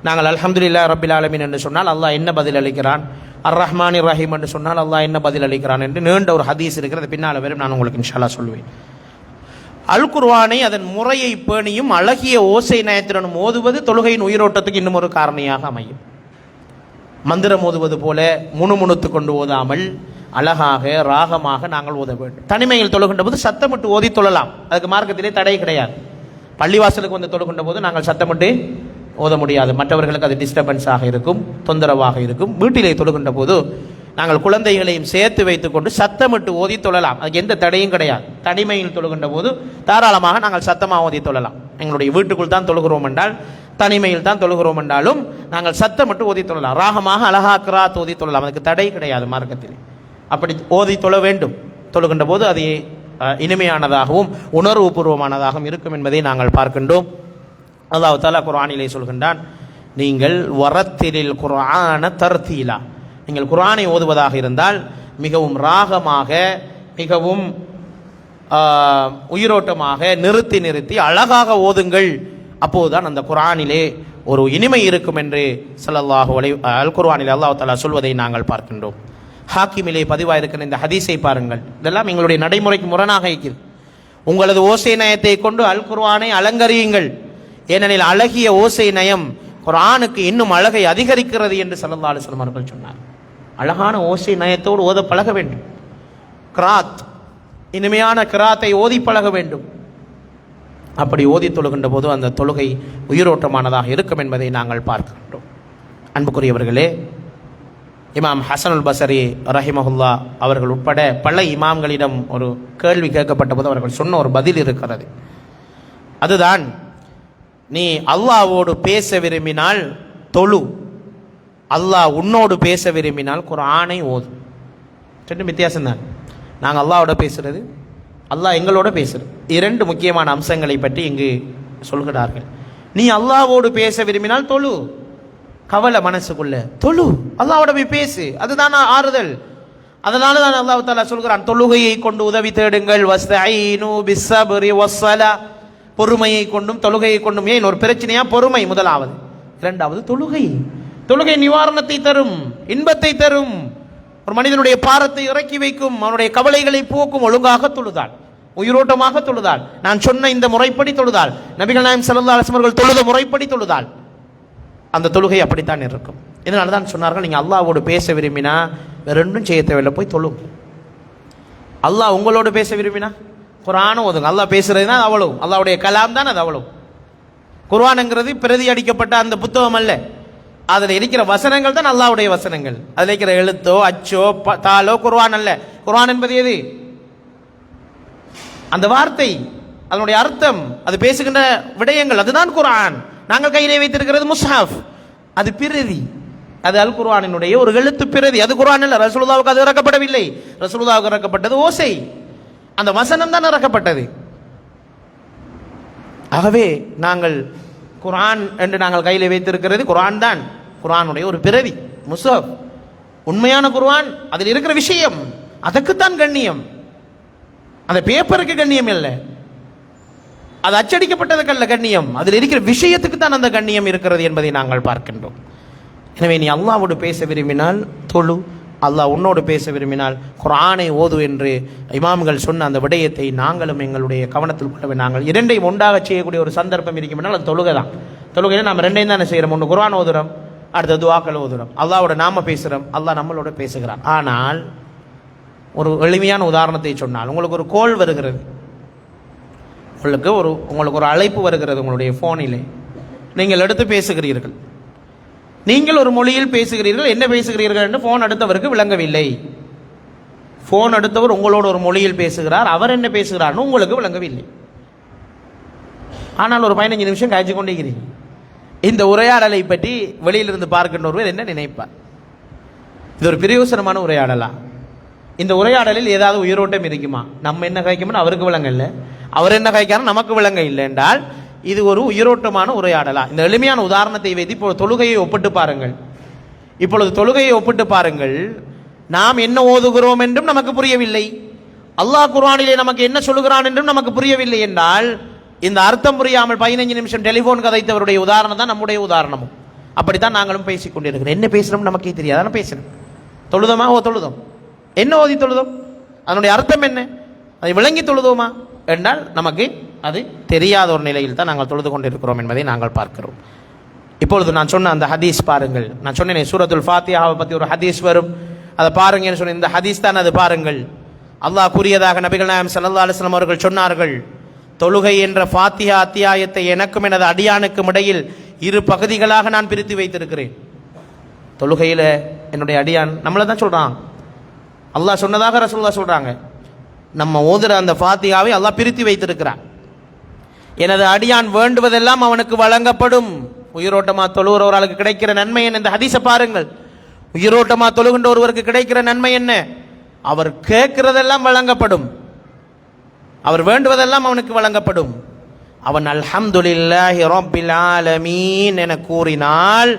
நாங்கள் அல்ஹம்துலில்லாஹி ரப்பில் ஆலமீன் என்று சொன்னால் அல்லாஹ் என்ன பதில் அளிக்கிறான், அர் ரஹ்மானிர் ரஹீம் என்று சொன்னால் அல்லாஹ் என்ன பதில் அளிக்கிறான் என்று நீண்ட ஒரு ஹதீஸ் இருக்கிறது. பின்னால் வரும் நான் உங்களுக்கு இன்ஷா அல்லாஹ் சொல்வேன். அல் குர்ஆனை அதன் முறையை பேணியும் அழகிய ஓசை நயத்துடனும் ஓதுவது தொழுகையின் உயிரோட்டத்துக்கு இன்னும் ஒரு காரணியாக அமையும். மந்திரம் ஓதுவது போல முணுமுணுத்து கொண்டு ஓதாமல் அழகாக ராகமாக நாங்கள் ஓத வேண்டும். தனிமையில் தொழுகின்ற போது சத்தமிட்டு ஓதி தொழலாம், அதுக்கு மார்க்கத்திலே தடை கிடையாது. பள்ளிவாசலுக்கு வந்து தொழுகின்ற போது நாங்கள் சத்தமிட்டு ஓத முடியாது, மற்றவர்களுக்கு அது டிஸ்டர்பன்ஸாக இருக்கும், தொந்தரவாக இருக்கும். வீட்டிலே தொழுகின்ற போது நாங்கள் குழந்தைகளையும் சேர்த்து வைத்துக்கொண்டு சத்தமிட்டு ஓதி தொழலாம், அதுக்கு எந்த தடையும் கிடையாது. தனிமையில் தொழுகின்ற போது தாராளமாக நாங்கள் சத்தமாக ஓதி தொழலாம். எங்களுடைய வீட்டுக்குள் தான் தொழுகிறோம் என்றால், தனிமையில் தான் தொழுகிறோம் என்றாலும் நாங்கள் சத்தமிட்டு ஓதி தொழலாம், ராகமாக அழகா கிராத் ஓதி தொழலாம், அதுக்கு தடை கிடையாது மார்க்கத்தில். அப்படி ஓதி தொழ வேண்டும். தொழுகின்ற போது அது இனிமையானதாகவும் உணர்வுபூர்வமானதாகவும் இருக்கும் என்பதை நாங்கள் பார்க்கின்றோம். அல்லாஹ் தஆலா குர்ஆனிலே சொல்கின்றான், நீங்கள் வரத்திலில் குர்ஆன தர்தீலா, நீங்கள் குர்ஆனை ஓதுவதாக இருந்தால் மிகவும் ராகமாக, மிகவும் உயிரோட்டமாக நிறுத்தி நிறுத்தி அழகாக ஓதுங்கள், அப்போதுதான் அந்த குர்ஆனிலே ஒரு இனிமை இருக்கும் என்று ஸல்லல்லாஹு அலைஹி அல் குர்ஆனிலே அல்லாஹ் தஆலா சொல்வதை நாங்கள் பார்க்கின்றோம். ஹாக்கிமிலே பதிவாக இருக்கிற இந்த ஹதீஸை பாருங்கள். இதெல்லாம் எங்களுடைய நடைமுறைக்கு முரணாக இருக்கிறது. உங்களது ஓசை நயத்தை கொண்டு அல் குர்ஆனை அலங்கரியுங்கள், ஏனெனில் அழகிய ஓசை நயம் குர்ஆனுக்கு இன்னும் அழகை அதிகரிக்கிறது என்று ஸல்லல்லாஹு அலைஹி வஸல்லம் அவர்கள் சொன்னார். அழகான ஓசை நயத்தோடு ஓத பழக வேண்டும். கிராத், இனிமையான கிராத்தை ஓதி பழக வேண்டும். அப்படி ஓதி தொழுகின்ற போது அந்த தொழுகை உயிரோட்டமானதாக இருக்கும் என்பதை நாங்கள் பார்க்கின்றோம். அன்புக்குரியவர்களே, இமாம் ஹசனுல் பஸரி ரஹிமஹுல்லா அவர்கள் உட்பட பல இமாம்களிடம் ஒரு கேள்வி கேட்கப்பட்ட போது அவர்கள் சொன்ன ஒரு பதில் இருக்கிறது. அதுதான், நீ அல்லாஹ்வோடு பேச விரும்பினால் தொழு, அல்லாஹ் உன்னோடு பேச விரும்பினால் குர்ஆனை ஓது. ரெண்டு வித்தியாசம் தான். நாங்கள் அல்லாஹ்வோட பேசுறது, அல்லாஹ் எங்களோட பேசுறது, இரண்டு முக்கியமான அம்சங்களை பற்றி இங்கு சொல்கிறார்கள். நீ அல்லாஹ்வோடு பேச விரும்பினால் தொழு, கவலை மனசுக்குள்ள தொழு, அல்லாஹ்வோட போய் பேசு, அதுதான் ஆறுதல். அதனால தான் அல்லாஹ் தஆலா சொல்கிறான், தொழுகையை கொண்டு உதவி தேடுங்கள், வஸ்தஈனு பிஸ்ஸப்ரி வஸ்ஸலா, பொறுமையை கொண்டும் தொழுகையை கொண்டும். ஏன் ஒரு பிரச்சனையா? பொறுமை முதலாவது. இரண்டாவது தொழுகை. தொழுகை நிவாரணத்தை தரும், இன்பத்தை தரும், ஒரு மனிதனுடைய பாரத்தை இறக்கி வைக்கும், அவனுடைய கவலைகளை போக்கும். ஒழுங்காக தொழுதால், உயிரோட்டமாக தொழுதால், நான் சொன்ன இந்த முறைப்படி தொழுதால், நபிகள் நாயகம் ஸல்லல்லாஹு அலைஹி வஸல்லம் அவர்கள் தொழுத முறைப்படி தொழுதால் அந்த தொழுகை அப்படித்தான் இருக்கும். இதனால தான் சொன்னார்கள், நீங்கள் அல்லாஹ்வோடு பேச விரும்பினா வேற ரெண்டும் செய்ய தேவையில்லை, போய் தொழுங்க. அல்லாஹ் உங்களோடு பேச விரும்பினா குர்ஆனை ஓதுங்க. அல்லாஹ் பேசுறதுனா அது அவ்வளவு, அல்லாஹ்வுடைய கலாம் தான் அது அவ்வளவு. குர்ஆன்ங்கிறது பிரதி அடிக்கப்பட்ட அந்த புத்தகம் அல்ல, அதில் இருக்கிற வசனங்கள் தான் அல்லாஹ்வுடைய வசனங்கள். அதில் இருக்கிற எழுத்தோ அச்சோ தாளோ குர்ஆன் அல்ல. குர்ஆன் என்பது எது? அந்த வார்த்தை, அதனுடைய அர்த்தம், அது பேசுகின்ற விடயங்கள், அதுதான் குர்ஆன். நாங்கள் கையிலே வைத்திருக்கிறது முஸ்ஹாஃப், அது பிரதி, அது அல் குர்ஆனினுடைய ஒரு எழுத்து பிரதி, அது குர்ஆன் அல்ல. ரசூலுல்லாஹ்வுக்கு அது இறக்கப்படவில்லை. ரசூலுல்லாஹ்வுக்கு இறக்கப்பட்டது ஓசை, அந்த வசனம் தான் இறக்கப்பட்டது. ஆகவே நாங்கள் குர்ஆன் என்று நாங்கள் கையில் வைத்திருக்கிறது குர்ஆன் தான், குர்ஆனுடைய ஒரு பிரதி முஸ்ஹாஃப். உண்மையான குர்ஆன், அதில் இருக்கிற விஷயம், அதற்குத்தான் கண்ணியம், அந்த பேப்பருக்கு கண்ணியம் இல்லை, அது அச்சடிக்கப்பட்டதுக்கு அல்ல கண்ணியம், அதில் இருக்கிற விஷயத்துக்கு தான் அந்த கண்ணியம் இருக்கிறது என்பதை நாங்கள் பார்க்கின்றோம். எனவே நீ அல்லாஹ்வோடு பேச விரும்பினால் தொழு, அல்லாஹ் உன்னோடு பேச விரும்பினால் குர்ஆனை ஓது என்று இமாம்கள் சொன்ன அந்த விடயத்தை நாங்களும் எங்களுடைய கவனத்தில் கொள்ளவே. நாங்கள் இரண்டையும் ஒன்றாக செய்யக்கூடிய ஒரு சந்தர்ப்பம் இருக்கும் என்றால் அது தொழுகை தான். தொழுகையில் நாம் ரெண்டையும் தானே செய்கிறோம், ஒன்று குர்ஆன் ஓதுறோம், அடுத்த துஆக்கள் ஓதுறோம், அல்லாஹ்வோட நாம பேசுகிறோம், அல்லாஹ் நம்மளோட பேசுகிறான். ஆனால் ஒரு எளிமையான உதாரணத்தை சொன்னால், உங்களுக்கு ஒரு கோல் வருகிறது, உங்களுக்கு ஒரு அழைப்பு வருகிறது உங்களுடைய ஃபோனிலே, நீங்கள் எடுத்து பேசுகிறீர்கள், நீங்கள் ஒரு மொழியில் பேசுகிறீர்கள், என்ன பேசுகிறீர்கள் என்று ஃபோன் அடுத்தவருக்கு விளங்கவில்லை. ஃபோன் அடுத்தவர் உங்களோட ஒரு மொழியில் பேசுகிறார், அவர் என்ன பேசுகிறார்னு உங்களுக்கு விளங்கவில்லை. ஆனால் ஒரு 15 நிமிஷம் காய்ச்சி கொண்டே இருக்கிறீங்க. இந்த உரையாடலை பற்றி வெளியிலிருந்து பார்க்கின்ற ஒருவர் என்ன நினைப்பார்? இது ஒரு பிரயோசனமான உரையாடலா? இந்த உரையாடலில் ஏதாவது உயிரோட்டம் இருக்குமா? நம்ம என்ன காய்க்கணும்னு அவருக்கு விளங்க இல்லை, அவர் என்ன காய்க்காரும் நமக்கு விளங்க இல்லை என்றால் இது ஒரு உயிரோட்டமான உரையாடலா? இந்த எளிமையான உதாரணத்தை வைத்து இப்பொழுது தொழுகையை ஒப்பிட்டு பாருங்கள். இப்பொழுது தொழுகையை ஒப்பிட்டு பாருங்கள். நாம் என்ன ஓதுகிறோம் என்றும் நமக்கு புரியவில்லை, அல்லாஹ் குர்ஆனிலே நமக்கு என்ன சொல்லுகிறான் என்றும் நமக்கு புரியவில்லை என்றால் இந்த அர்த்தம் புரியாமல் 15 நிமிஷம் டெலிஃபோன் கதைத்தவருடைய உதாரணம் தான் நம்முடைய உதாரணமும். அப்படித்தான் நாங்களும் பேசிக் கொண்டிருக்கிறோம். என்ன பேசுறோம் நமக்கே தெரியாது. பேசுறோம். தொழுதோமா? தொழுதோம். என்ன ஓதி தொழுதோம்? அதனுடைய அர்த்தம் என்ன? அதை விளங்கி தொழுதோமா என்றால் நமக்கு அது தெரியாத ஒரு நிலையில் தான் நாங்கள் தொழுது கொண்டிருக்கிறோம் என்பதை நாங்கள் பார்க்கிறோம். இப்பொழுது நான் சொன்ன அந்த ஹதீஸ் பாருங்கள். நான் சொன்னேன் சூரத்துல் ஃபாத்திஹாவை பற்றி ஒரு ஹதீஸ் வரும், அதை பாருங்கன்னு சொன்ன இந்த ஹதீஸ் தான் அது. பாருங்கள், அல்லாஹ் கூறியதாக நபிகள் நாயகம் ஸல்லல்லாஹு அலைஹி வஸல்லம் அவர்கள் சொன்னார்கள், தொழுகை என்ற ஃபாத்திஹா அத்தியாயத்தை எனக்கும் எனது அடியானுக்கும் இடையில் 2 பகுதிகளாக நான் பிரித்து வைத்திருக்கிறேன். தொழுகையில் என்னுடைய அடியான் நம்மளை தான் சொல்கிறான், அல்லாஹ் சொன்னதாக ரசூலுல்லாஹ் சொல்கிறாங்க. நம்ம ஓதுற அந்த ஃபாத்திஹாவை அல்லாஹ் பிரித்து வைத்திருக்கிறான். எனது அடியான் வேண்டுவதெல்லாம் அவனுக்கு வழங்கப்படும். உயிரோட்டமா தொழுகிற ஒரு ஆளுக்கு கிடைக்கிற நன்மை என்ன? இந்த ஹதீஸை பாருங்கள். உயிரோட்டமா தொழுகின்ற ஒருவருக்கு கிடைக்கிற நன்மை என்ன? அவர் கேட்கிறதெல்லாம் வழங்கப்படும், அவர் வேண்டுவதெல்லாம் அவனுக்கு வழங்கப்படும். அவன் அல்ஹம்துலில்லாஹி ரப்பில் ஆலமீன் என கூறினால்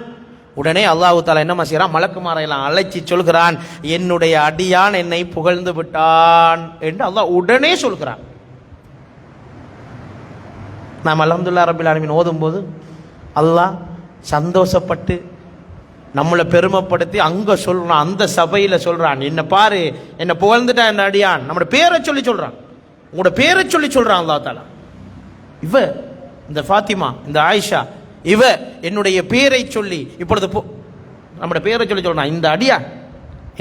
உடனே அல்லாஹ் தஆலா என்ன செய்றான்? மலக்குமாரையெல்லாம் அழைச்சி சொல்கிறான், என்னுடைய அடியான் என்னை புகழ்ந்து விட்டான் என்று அல்லாஹ் உடனே சொல்கிறான். நாம் அல்ஹம்துலில்லாஹி ரப்பில் ஆலமீன் ஓதும் போது அல்லாஹ் சந்தோஷப்பட்டு நம்மளை பெருமைப்படுத்தி அங்கே சொல்கிறான், அந்த சபையில் சொல்கிறான், என்னை பாரு, என்னை புகழ்ந்துட்டான் என் அடியான். நம்மளோட பேரை சொல்லி சொல்கிறான், உங்களோட பேரை சொல்லி சொல்கிறான் அல்லாஹ் தஆலா. இவ இந்த ஃபாத்திமா, இந்த ஆயிஷா, இவ என்னுடைய பேரை சொல்லி இப்பொழுது நம்முடைய பேரை சொல்லி சொல்கிறான், இந்த அடியான்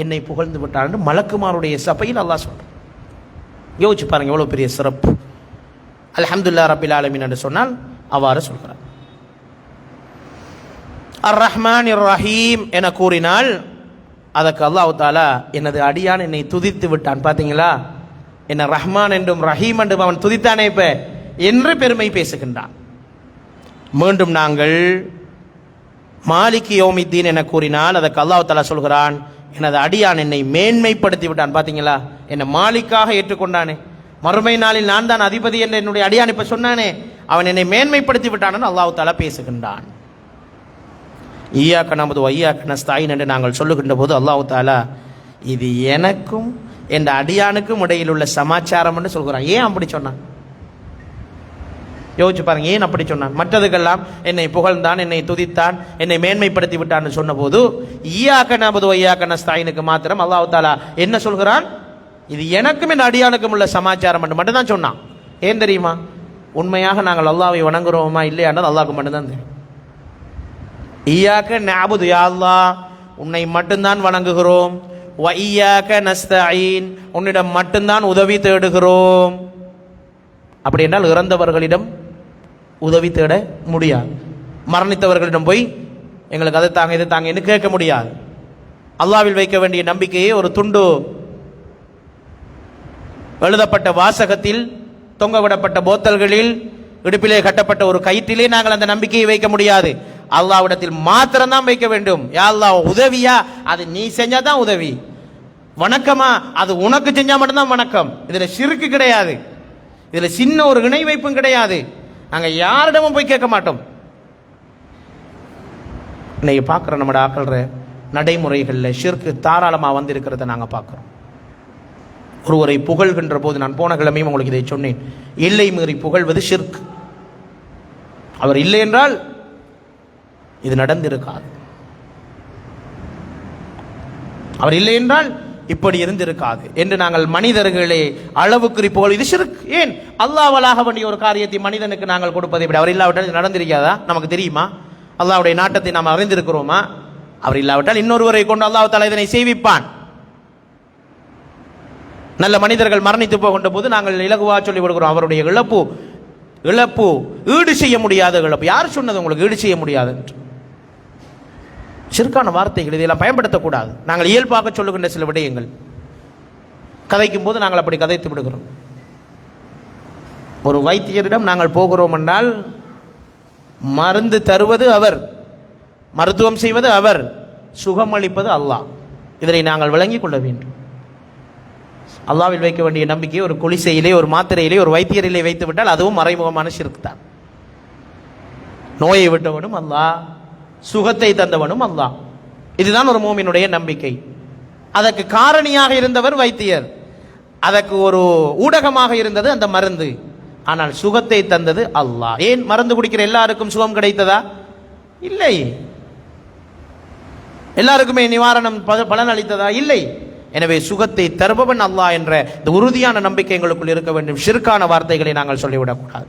என்னை புகழ்ந்து விட்டான் மலக்குமாருடைய சபையில் அல்லாஹ் சொல்கிறான். யோசிச்சு பாருங்க எவ்வளோ பெரிய சிறப்பு. அல்ஹம்துலில்லாஹி ரப்பில் ஆலமீன் என்று சொன்னால் அவ்வாறு சொல்கிறான். அர் ரஹ்மான் ரஹீம் என கூறினால் அதற்கு அல்லாஹ் தஆலா எனது அடியான் என்னை துதித்து விட்டான். பார்த்தீங்களா, என்ன ரஹ்மான் என்றும் ரஹீம் என்றும் அவன் துதித்தானே இப்ப என்று பெருமை பேசுகின்றான். மீண்டும் நாங்கள் மாலிக் யௌமித்தீன் என கூறினால் அதற்கு அல்லாஹ் தஆலா சொல்கிறான், எனது அடியான் என்னை மேன்மைப்படுத்தி விட்டான். பார்த்தீங்களா, என்னை மாலிக்காக ஏற்றுக்கொண்டானே, மறுமை நாளில் நான் தான் அதிபதி என்று என்னுடைய அடியான் இப்ப சொன்னானே, அவன் என்னை மேன்மைப்படுத்தி விட்டான் அல்லாஹ் தஆலா பேசுகின்றான். ஈயாக்க நஅபுது வ ஈயாக்க நஸ்தஈன் என்று நாங்கள் சொல்லுகின்ற போது அல்லாஹ் தஆலா இது எனக்கும் என் அடியானுக்கும் இடையில் உள்ள சமாச்சாரம் என்று சொல்கிறான். ஏன் அப்படி சொன்னான்? யோசிச்சு பாருங்க, ஏன் அப்படி சொன்னான்? மற்றதுக்கெல்லாம் என்னை புகழ்ந்தான், என்னை துதித்தான், என்னை மேன்மைப்படுத்தி விட்டான்னு சொன்ன போது ஈயாக்க நஅபுது வ ஈயாக்க நஸ்தஈனுக்கு மாத்திரம் அல்லாஹ் தஆலா என்ன சொல்கிறான்? இது எனக்கும் என் அடியானுக்கும் உள்ள சமாச்சாரம் என்று மட்டும்தான் சொன்னான். ஏன் தெரியுமா? உண்மையாக நாங்கள் அல்லாஹ்வை வணங்குறோமா இல்லையானது அல்லாஹ்வுக்கு மட்டும்தான் தெரியும். ஈயாக்க நஅபுது, யா அல்லாஹ் உன்னை மட்டும்தான் வணங்குகிறோம். வ ஈயாக்க நஸ்தஈன், உன்னிடம் மட்டும்தான் உதவி தேடுகிறோம். அப்படி என்றால் இறந்தவர்களிடம் உதவி தேட முடியாது. மரணித்தவர்களிடம் போய் எங்களுக்கு அதை தாங்க இதை தாங்க என்று கேட்க முடியாது. அல்லாஹ்வில் வைக்க வேண்டிய நம்பிக்கையை ஒரு துண்டு எழுதப்பட்ட வாசகத்தில், தொங்கவிடப்பட்ட போத்தல்களில், இடுப்பிலே கட்டப்பட்ட ஒரு கயிற்றிலே நாங்கள் அந்த நம்பிக்கையை வைக்க முடியாது. அல்லாஹ்விடத்தில் மாத்திரம்தான் வைக்க வேண்டும். யா அல்லாஹ் உதவியா, அது நீ செஞ்சாதான் உதவி. வணக்கமா, அது உனக்கு செஞ்சா மட்டும்தான் வணக்கம். இதுல ஷிர்க்கு கிடையாது, இதுல சின்ன ஒரு இணை வைப்பும் கிடையாது. நாங்க யாரிடமும் போய் கேட்க மாட்டோம். இன்னைக்கு பார்க்குற நம்மட ஆக்கள்ற நடைமுறைகளில் ஷிர்க்கு தாராளமாக வந்திருக்கிறத நாங்கள் பார்க்குறோம். ஒருவரை புகழ்கின்ற போது, நான் போன கிழமையும் உங்களுக்கு இதை சொன்னேன், எல்லை மீறி புகழ்வது ஷிர்க். அவர் இல்லை என்றால் இது நடந்திருக்காது, அவர் இல்லை என்றால் இப்படி இருந்திருக்காது என்று நாங்கள் மனிதர்களே அளவுக்கு புகழ், இது ஷிர்க். ஏன்? அல்லாஹ்வாலாக வேண்டிய ஒரு காரியத்தை மனிதனுக்கு நாங்கள் கொடுப்பதை விட அவர் இல்லாவிட்டால் இது நடந்திருக்காதா? நமக்கு தெரியுமா? அல்லாஹ்வுடைய நாட்டத்தை நாம் அறிந்திருக்கிறோமா? அவர் இல்லாவிட்டால் இன்னொருவரை கொண்டு அல்லாஹ் தஆலா இதனை செய்விப்பான். நல்ல மனிதர்கள் மரணித்து போகின்ற போது நாங்கள் இலகுவா சொல்லி விடுகிறோம், அவருடைய இழப்பு ஈடு செய்ய முடியாத இழப்பு. யார் சொன்னது உங்களுக்கு ஈடு செய்ய முடியாது என்று? ஷிர்கான வார்த்தைகள், இதையெல்லாம் பயன்படுத்தக்கூடாது. நாங்கள் இயல்பாக சொல்லுகின்ற சில விடயங்கள் கதைக்கும் போது நாங்கள் அப்படி கதைத்து விடுகிறோம். ஒரு வைத்தியரிடம் நாங்கள் போகிறோம் என்றால் மருந்து தருவது அவர், மருத்துவம் செய்வது அவர், சுகமளிப்பது அல்லாஹ். இதனை நாங்கள் விளங்கிக் கொள்ள வேண்டும். அல்லாஹ்வில் வைக்க வேண்டிய நம்பிக்கையை ஒரு குளிசையிலே, ஒரு மாத்திரையிலே, ஒரு வைத்தியரிலே வைத்து விட்டால் அதுவும் மறைமுகமான ஷிர்க் தான். நோயை விட்டவனும் அல்லாஹ், சுகத்தை தந்தவனும் அல்லாஹ். இதுதான் ஒரு மூமினுடைய நம்பிக்கை. அதற்கு காரணியாக இருந்தவர் வைத்தியர், அதற்கு ஒரு ஊடகமாக இருந்தது அந்த மருந்து. ஆனால் சுகத்தை தந்தது அல்லாஹ். ஏன் மருந்து குடிக்கிற எல்லாருக்கும் சுகம் கிடைத்ததா? இல்லை. எல்லாருக்குமே நிவாரணம் பலன் அளித்ததா? இல்லை. எனவே சுகத்தை தருபவன் அல்லாஹ் என்ற இந்த உறுதியான நம்பிக்கை எங்களுக்குள் இருக்க வேண்டும். ஷிர்கான வார்த்தைகளை நாங்கள் சொல்லிவிடக்கூடாது.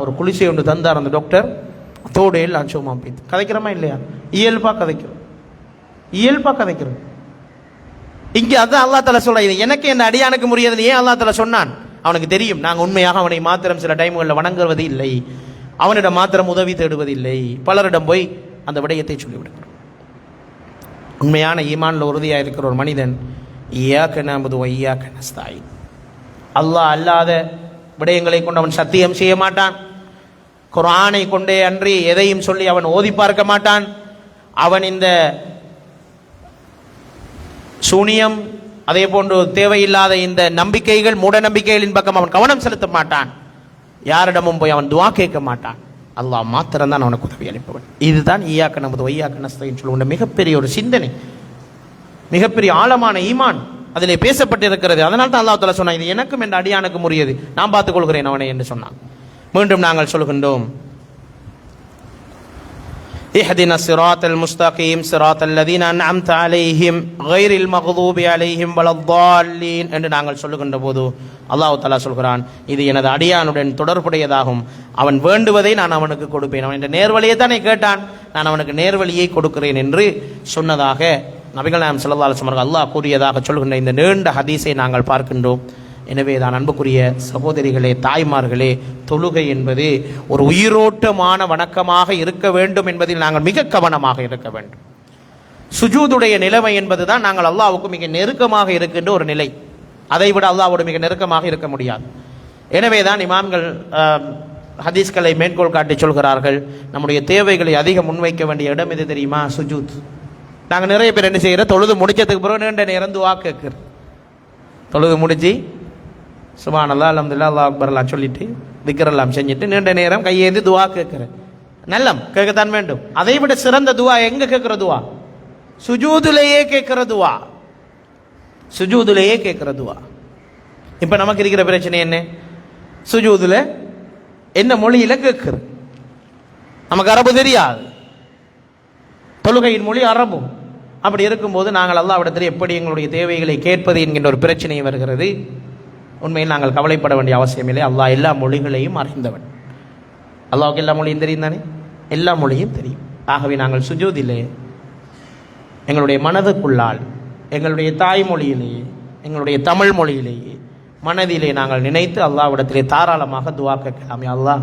ஒரு குளிசை ஒன்று தந்தார் அந்த டாக்டர், அதோடு எல்லாம் சும்மா போய்த்து கதைக்கிறோமா இல்லையா? இயல்பாக கதைக்கிறோம். இங்கே அதான் அல்லா தஆலா சொல்ல, எனக்கு என் அடியானுக்கு முடியாதுன்னு ஏன் அல்லா தஆலா சொன்னான்? அவனுக்கு தெரியும் நாங்கள் உண்மையாக அவனை மாத்திரம் சில டைம்களில் வணங்குவது இல்லை, அவனிடம் மாத்திரம் உதவி தேடுவதில்லை, பலரிடம் போய் அந்த விடயத்தை சொல்லிவிடுகிறோம். உண்மையான ஈமான்ல உறுதியாக இருக்கிற ஒரு மனிதன் இய்யாக நஅபுது வ இய்யாக நஸ்தஈன், அல்லாஹ் அல்லாத விடயங்களை கொண்டு அவன் சத்தியம் செய்ய மாட்டான். குர்ஆனை கொண்டே அன்றி எதையும் சொல்லி அவன் ஓதி பார்க்க மாட்டான். அவன் இந்த சூனியம் அதே போன்று தேவையில்லாத இந்த நம்பிக்கைகள் மூட நம்பிக்கைகளின் பக்கம் அவன் கவனம் செலுத்த மாட்டான். யாரிடமும் போய் அவன் துஆ கேட்க மாட்டான். அல்லாஹ் மாத்திரம் தான் அவனுக்கு உதவி அளிப்பவன். இதுதான் இய்யாக நஅபுது வ இய்யாக நஸ்தஈன் சொல்லுகின்ற மிகப்பெரிய ஒரு சிந்தனை, மிகப்பெரிய ஆழமான ஈமான் அதிலே பேசப்பட்டிருக்கிறது. அதனால தான் அல்லாஹ் தஆலா சொன்னான், இது எனக்கும் என் அடியானுக்கும் உரியது, நான் பார்த்துக் கொள்கிறேன் அவனை என்று சொன்னான். மீண்டும் நாங்கள் சொல்கின்றோம், இஹ்தின ஸிராத்தல் முஸ்தகீம் ஸிராத்தல் லதீன அன்அம்த அலைஹிம் கைரில் மக்தூபி அலைஹிம் வலத்தால்லீன் என்று நாங்கள் சொல்லுகின்ற போது அல்லாஹ் தஆலா சொல்கிறான், இது எனது அடியானுடன் தொடர்புடையதாகும், அவன் வேண்டுவதை நான் அவனுக்கு கொடுப்பேன். அவன் இந்த நேர்வழியை தானே கேட்டான், நான் அவனுக்கு நேர்வழியை கொடுக்கிறேன் என்று சொன்னதாக நபிகள் நாயகம் ஸல்லல்லாஹு அலைஹி வஸல்லம் அல்லாஹ் கூறியதாக சொல்கின்ற இந்த நீண்ட ஹதீஸை நாங்கள் பார்க்கின்றோம். எனவே தான் அன்புக்குரிய சகோதரிகளே, தாய்மார்களே, தொழுகை என்பது ஒரு உயிரோட்டமான வணக்கமாக இருக்க வேண்டும் என்பதில் நாங்கள் மிக கவனமாக இருக்க வேண்டும். சுஜூதுடைய நிலைமை என்பது தான் நாங்கள் அல்லாஹ்வுக்கு மிக நெருக்கமாக இருக்கின்ற ஒரு நிலை. அதைவிட அல்லாஹ்வோடு மிக நெருக்கமாக இருக்க முடியாது. எனவே தான் இமாம்கள் ஹதீஸ்களை மேற்கோள் காட்டி சொல்கிறார்கள், நம்முடைய தேவைகளை அதிகம் முன்வைக்க வேண்டிய இடம் எது தெரியுமா? சுஜூத். நாங்கள் நிறைய பேர் என்ன செய்கிறோம், தொழுது முடிச்சதுக்கு பிறகு நீண்ட நேரம் துஆ கேட்குறோம். தொழுது முடிச்சு சுப்ஹானல்லாஹ் அல்ஹம்துலில்லாஹ் அல்லாஹ் அக்பர்லாம் சொல்லிட்டு திக்ரெல்லாம் செஞ்சுட்டு நீண்ட நேரம் கையேந்தி துஆ கேட்குறேன். நல்லம், கேட்கத்தான் வேண்டும். அதை விட சிறந்த துஆ எங்க கேட்கிற துஆ? சுஜூதிலேயே கேட்கிற துஆ. சுஜூதிலேயே கேட்கிற துஆ. இப்போ நமக்கு இருக்கிற பிரச்சனை என்ன? சுஜூதில் என்ன மொழியில கேட்குறது? நமக்கு அரபு தெரியாது, தொழுகையின் மொழி அரபு. அப்படி இருக்கும்போது நாங்கள் அல்லாஹ்விடத்தில் எப்படி எங்களுடைய தேவைகளை கேட்பது என்கின்ற ஒரு பிரச்சனை வருகிறது. உண்மையில் நாங்கள் கவலைப்பட வேண்டிய அவசியம் இல்லை. அல்லாஹ் எல்லா மொழிகளையும் அறிந்தவன். அல்லாஹ்வுக்கு எல்லா மொழியும் தெரியும் தானே? எல்லா மொழியும் தெரியும். ஆகவே நாங்கள் சுஜூதிலே எங்களுடைய மனதுக்குள்ளால் எங்களுடைய தாய்மொழியிலேயே எங்களுடைய தமிழ் மொழியிலேயே மனதிலே நாங்கள் நினைத்து அல்லாஹ்விடத்திலே தாராளமாக துஆ கேட்கலாம். யா அல்லாஹ்,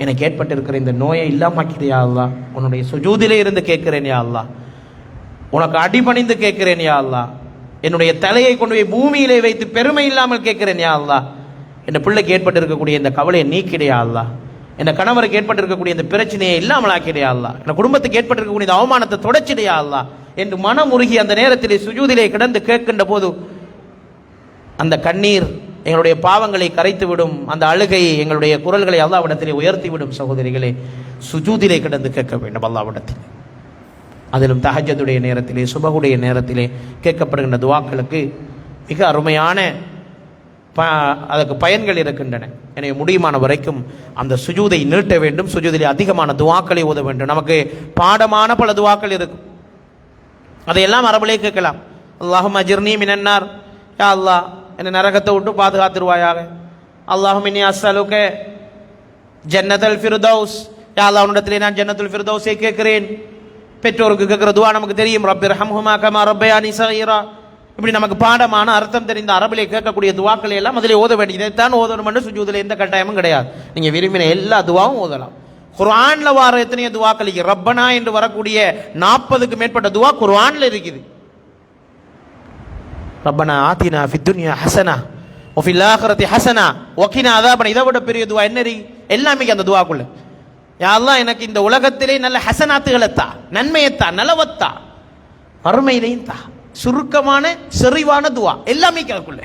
எனக்கு ஏற்பட்டிருக்கிற இந்த நோயை இல்லாமக்கிறியா அல்லாஹ், உன்னுடைய சுஜூதிலே இருந்து கேட்கிறேன் யா அல்லாஹ், உனக்கு அடிபணிந்து கேட்கிறேன் யா அல்லாஹ், என்னுடைய தலையை கொண்டு போய் பூமியிலே வைத்து பெருமை இல்லாமல் கேட்கிறேன் யா அல்லாஹ், என் பிள்ளைக்கு ஏற்பட்டிருக்கக்கூடிய இந்த கவலையை நீக்கிடையா அல்லாஹ், என் கணவருக்கு ஏற்பட்டிருக்கக்கூடிய இந்த பிரச்சனையை இல்லாமல் ஆக்கிடையா அல்லாஹ், என் குடும்பத்துக்கு ஏற்பட்டிருக்கக்கூடிய இந்த அவமானத்தை தொடச்சிடையா அல்லாஹ் என்று மனமுருகி அந்த நேரத்திலே சுஜூதிலே கிடந்து கேட்கின்ற போது அந்த கண்ணீர் எங்களுடைய பாவங்களை கரைத்துவிடும், அந்த அழுகை எங்களுடைய குரல்களை அல்லாஹ்விடத்திலே உயர்த்திவிடும். சகோதரிகளே, சுஜூதிலே கிடந்து கேட்க வேண்டும் அல்லாஹ்விடத்தில். அதிலும் தஹஜ்ஜுடைய நேரத்திலே, சுபஹுடைய நேரத்திலே கேட்கப்படுகின்ற துஆக்களுக்கு மிக அருமையான அதற்கு பயன்கள் இருக்கின்றன. எனவே முடியுமான வரைக்கும் அந்த சுஜூதை நீட்ட வேண்டும். சுஜூதிலே அதிகமான துஆக்களை ஓத வேண்டும். நமக்கு பாடமான பல துஆக்கள் இருக்கும், அதையெல்லாம் அரபிலே கேட்கலாம். அல்லாஹும்ம அஜிர்னி மினன்னார், யா அல்லாஹ் என்னை நரகத்தை விட்டு பாதுகாத்துருவாயாக. அல்லாஹும்ம இன்னி அஸ்அலுக ஜன்னத்துல் ஃபிர்தௌஸ், யா அல்லாஹ் உன்னிடத்திலே நான் ஜன்னத்துல் ஃபிர்தௌஸை கேட்கிறேன். பெற்றோருக்கு கேட்கிற துஆ நமக்கு தெரியும், ரப்பிர்ஹம்ஹுமா கமா ரப்பயானி ஸகீரா. இப்படி நமக்கு பாடமான அர்த்தம் தெரிந்த அரபிலே கேட்கக்கூடிய துஆக்களை எல்லாம் அதிலே ஓத வேண்டியது. இதைத்தான் ஓதணும் என்று சுஜூதில் எந்த கட்டாயமும் கிடையாது. நீங்கள் விரும்பின எல்லா துஆவும் ஓதலாம். குர்ஆன்ல வார எத்தனையோ துஆக்கள், ரப்பனா என்று வரக்கூடிய 40க்கு மேற்பட்ட துஆ குர்ஆன்ல இருக்குது. ரப்பனா ஆத்தினா ஃபித் துன்யா ஹஸனா வ ஃபில் ஆখিরাতি ஹஸனா வ கினா அஸாபன். இதை விட பெரிய துஆ என்ன இருக்கு? எல்லாமே அந்த துஆக்குள்ள. யா அல்லாஹ், எனக்கு இந்த உலகத்திலே நல்ல ஹஸனாத்துகளை தா, நன்மையை தா, நலவத்தா, மறுமையிலையும் தா. சுருக்கமான செறிவான துஆ எல்லாமே கேட்கக்குள்ள.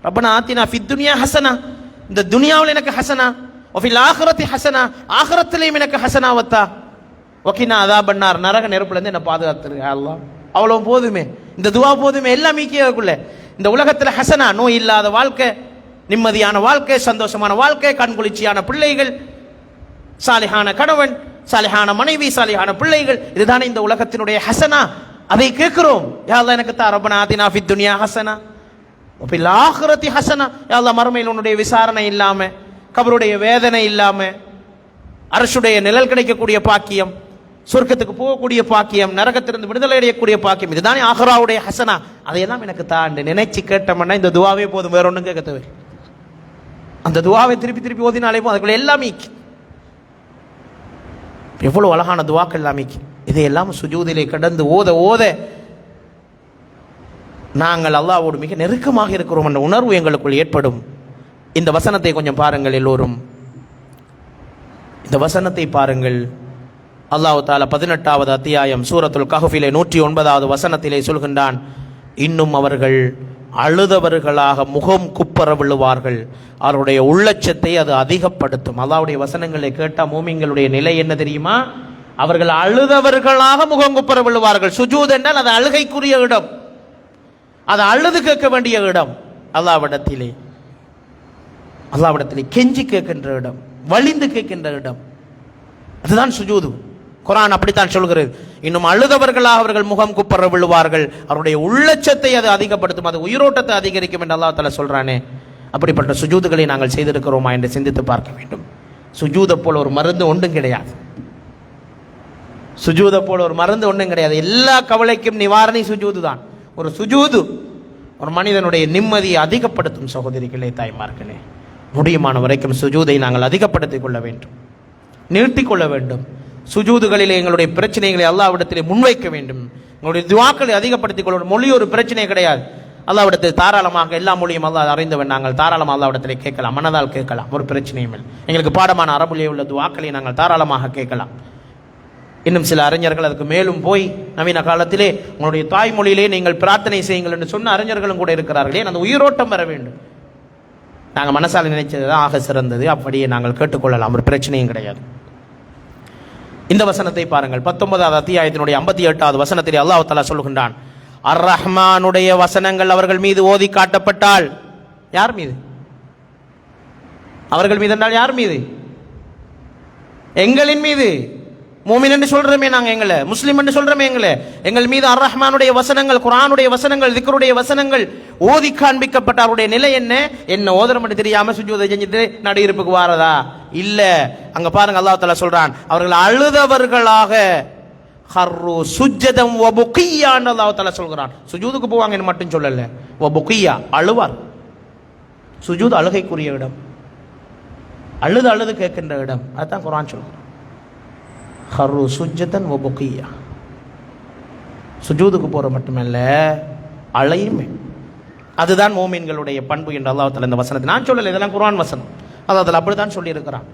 ரப்பனா ஆத்தினா ஃபித் துன்யா ஹஸனா, இந்த துனியாவில் எனக்கு ஹஸனா, வ ஃபில் ஆখিরাতি ஹஸனா, ஆখিরাத்திலேயும் எனக்கு ஹஸனாவத்தா, வ கினா அஸாபன்னார், நரக நெருப்புல இருந்து என்ன பாதுகாத்துரு யா அல்லாஹ். அவ்வளவு போதுமே, இந்த துஆ போதுமே, எல்லாமே கேட்கக்குள்ள. இந்த உலகத்தில் ஹஸனா, நோய் இல்லாத வாழ்க்கை, நிம்மதியான வாழ்க்கை, சந்தோஷமான வாழ்க்கை, கண்குளிர்ச்சியான பிள்ளைகள், சாலிஹான கணவன், சாலிஹான மனைவி, சாலிஹான பிள்ளைகள், இதுதானே இந்த உலகத்தினுடைய ஹசனா. அதை கேட்கிறோம். யா அல்லாஹ் எனக்கு தா ரப்பனா ஆதினா ஃபித் துன்யா ஹசனா வ ஃபில் ஆখিরাতি ஹசனா. யா அல்லாஹ் மறுமையில் உன்னுடைய விசாரணை இல்லாம, கபருடைய வேதனை இல்லாம, அரசுடைய நிழல் கிடைக்கக்கூடிய பாக்கியம், சொர்க்கத்துக்கு போகக்கூடிய பாக்கியம், நரகத்திலிருந்து விடுதலை அடையக்கூடிய பாக்கியம், இதுதானே ஆஹிராவுடைய ஹசனா. அதையெல்லாம் எனக்கு தாண்டு நினைச்சு கேட்டோம்னா இந்த துவாவே போதும், வேற ஒன்றும் கேட்க தேவை. அந்த துவாவை திருப்பி திருப்பி ஓதினாலே போதும். அதுக்குள்ள எல்லாமே எவ்வளவு அழகான துவாக்கள் எல்லாமே. இதையெல்லாம் சுஜூதிலே கடந்து ஓத ஓத நாங்கள் அல்லாஹ்வோடு மிக நெருக்கமாக இருக்கிறோம் என்ற உணர்வு எங்களுக்குள் ஏற்படும். இந்த வசனத்தை கொஞ்சம் பாருங்கள் எல்லோரும். இந்த வசனத்தை பாருங்கள். அல்லாஹ் தஆலா 18வது அத்தியாயம் சூரத்துல் கஹ்ஃபிலே 109வது வசனத்திலே சொல்கின்றான், இன்னும் அவர்கள் அழுதவர்களாக முகம் குப்பர விழுவார்கள், அவருடைய உள்ளச்சத்தை அது அதிகப்படுத்தும். அல்லாஹ்வுடைய வசனங்களை கேட்டால் மூமின்களுடைய நிலை என்ன தெரியுமா? அவர்கள் அழுதவர்களாக முகம் குப்பர விழுவார்கள். சுஜூத் என்றால் அது அழுகைக்குரிய இடம், அது அழுது கேட்க வேண்டிய இடம். அல்லாஹ்விடத்திலே கெஞ்சி கேட்கின்ற இடம், வலிந்து கேட்கின்ற இடம், அதுதான் சுஜூது. குர்ஆன் அப்படித்தான் சொல்கிறது. இன்னும் அழுதவர்களாக அவர்கள் முகம் குப்பர விழுவார்கள், அவருடைய உள்ளச்சத்தை அது அதிகப்படுத்தும், அது உயிரோட்டத்தை அதிகரிக்கும் என்று அல்லாஹ் தஆலா சொல்றானே. அப்படிப்பட்ட சுஜூதுகளை நாங்கள் செய்திருக்கிறோமா என்று சிந்தித்து பார்க்க வேண்டும். சுஜூதை போல ஒரு மருந்து ஒன்றும் கிடையாது. சுஜூதை போல ஒரு மருந்து ஒன்றும் கிடையாது. எல்லா கவலைக்கும் நிவாரணி சுஜூது தான். ஒரு சுஜூது ஒரு மனிதனுடைய நிம்மதியை அதிகப்படுத்தும். சகோதரிகளே, தாய்மார்களே, முடியுமான வரைக்கும் சுஜூதை நாங்கள் அதிகப்படுத்திக் கொள்ள வேண்டும், நீட்டிக்கொள்ள வேண்டும். சுஜூதுகளிலே எங்களுடைய பிரச்சனைகளை அல்லாஹ்விடத்திலே முன்வைக்க வேண்டும். எங்களுடைய துஆக்களை அதிகப்படுத்திக் கொள்ள. மொழி ஒரு பிரச்சனை கிடையாது. அல்லாஹ்விடத்தில் தாராளமாக எல்லா மொழியும் அல்லாஹ் அறிந்தவன். நாங்கள் தாராளமாக அல்லாஹ்விடத்திலே கேட்கலாம், மனதால் கேட்கலாம், ஒரு பிரச்சனையும் இல்லை. எங்களுக்கு பாடமான அரபுலே உள்ள துஆக்களை நாங்கள் தாராளமாக கேட்கலாம். இன்னும் சில அறிஞர்கள் அதுக்கு மேலும் போய் நவீன காலத்திலே உங்களுடைய தாய்மொழியிலே நீங்கள் பிரார்த்தனை செய்யுங்கள் என்று சொன்ன அறிஞர்களும் கூட இருக்கிறார்களே. அந்த உயிரோட்டம் வர வேண்டும். நாங்கள் மனசால் நினைச்சது தான் ஆக சிறந்தது, அப்படியே நாங்கள் கேட்டுக்கொள்ளலாம், ஒரு பிரச்சனையும் கிடையாது. இந்த வசனத்தை பாருங்கள். 19வது அத்தியாயத்தினுடைய 58வது வசனத்திலே அல்லாஹ் தஆலா சொல்கின்றான், அர் ரஹ்மானுடைய வசனங்கள் அவர்கள் மீது ஓதி காட்டப்பட்டால். யார் மீது? அவர்கள் மீது என்றால் யார் மீது? எங்களின் மீது. மூமின் என்று சொல்றோமே நாங்க, எங்களை முஸ்லிம் என்று சொல்றோமே, எங்கள் மீது அர் ரஹ்மானுடைய வசனங்கள், குர்ஆனுடைய வசனங்கள், திக்ருடைய வசனங்கள் ஓதி காண்பிக்கப்பட்ட அவருடைய நிலை என்ன? என்ன ஓதரம் என்று தெரியாம சுஜூதை செஞ்சுட்டு நடு இருப்புக்கு வாரதா? இல்ல. அங்க பாருங்க, அல்லாஹ் தஆலா சொல்றான், அவர்கள் அழுதவர்களாக ஹர்ரு சுஜ்ஜதம் வ புகியா அல்லாஹ் தஆலா சொல்றான். சுஜூதுக்கு போவாங்கன்னு மட்டும் சொல்லல, வ புகியா அழுவார். சுஜூத் அழுகைக்குரிய இடம், அழுது அழுது கேட்கின்ற இடம். அதுதான் குர்ஆன் சொல்றான், ஹர்ரு சுஜ்ஜதன் வ புகியா. சுஜூதுக்கு போற மட்டுமல்ல, அழையுமே. அதுதான் மோமின்களுடைய பண்பு என்று அல்லாஹ் தஆலா இந்த வசனத்தை, நான் சொல்லல, இதெல்லாம் குர்ஆன் வசனம், அல்லாஹ் தஆலா அப்படித்தான் சொல்லி இருக்கிறான்.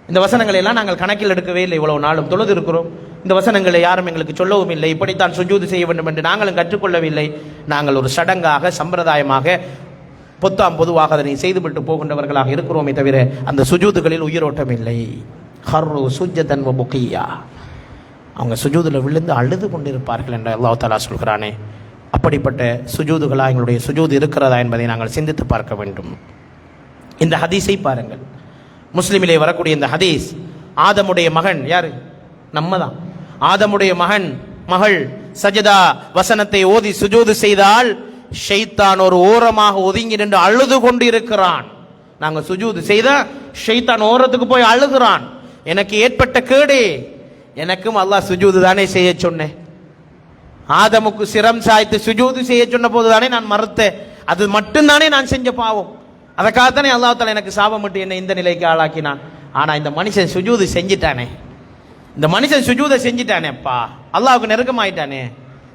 இந்த வசனங்களை எல்லாம் நாங்கள் கணக்கில் எடுக்கவே இல்லை. இவ்வளவு நாளும் தொழுது இருக்கிறோம். இந்த வசனங்களை யாரும் எங்களுக்கு சொல்லவும் இல்லை. இப்படித்தான் சுஜூது செய்ய வேண்டும் என்று நாங்களும் கற்றுக்கொள்ளவில்லை. நாங்கள் ஒரு சடங்காக, சம்பிரதாயமாக, பொதுவாக அதனை செய்துவிட்டு போகின்றவர்களாக இருக்கிறோமே தவிர அந்த சுஜூதுகளில் உயிரோட்டம் இல்லை. ஹர்ரு சுஜ்ஜதன் வ புகியா, அவங்க சுஜூதில் விழுந்து அழுது கொண்டிருப்பார்கள் என்று அல்லாஹ் தஆலா சொல்கிறானே. அப்படிப்பட்ட சுஜூதுகளா எங்களுடைய சுஜூது இருக்கிறதா என்பதை நாங்கள் சிந்தித்து பார்க்க வேண்டும். இந்த ஹதீஸை பாருங்கள். முஸ்லிமிலே வரக்கூடிய இந்த ஹதீஸ், ஆதமுடைய மகன் யாரு? நம்ம தான். ஆதமுடைய மகள் சஜதா வசனத்தை ஓதி சுஜூது செய்தால் ஷைத்தான் ஒரு ஓரமாக ஒதுங்கி நின்று அழுது கொண்டு இருக்கிறான். நாங்க சுஜூது செய்தா ஷைத்தான் ஓரத்துக்கு போய் அழுகிறான். எனக்கு ஏற்பட்ட கேடே, எனக்கும் அல்லாஹ் சுஜூது தானே செய்ய சொன்னேன். ஆதமுக்கு சிரம் சாய்த்து சுஜூது செய்ய சொன்ன போது தானே நான் மறுத்தேன். அது மட்டும்தானே நான் செஞ்ச பாவம். அதற்காகத்தானே அல்லாஹ் தஆலா எனக்கு சாபமிட்டு என்னை இந்த நிலைக்கு ஆளாக்கினான். ஆனா இந்த மனுஷன் சுஜூது செஞ்சிட்டானே, இந்த மனுஷன் சுஜூதை செஞ்சிட்டானேப்பா, அல்லாஹ்வுக்கு நெருக்கமாயிட்டானே,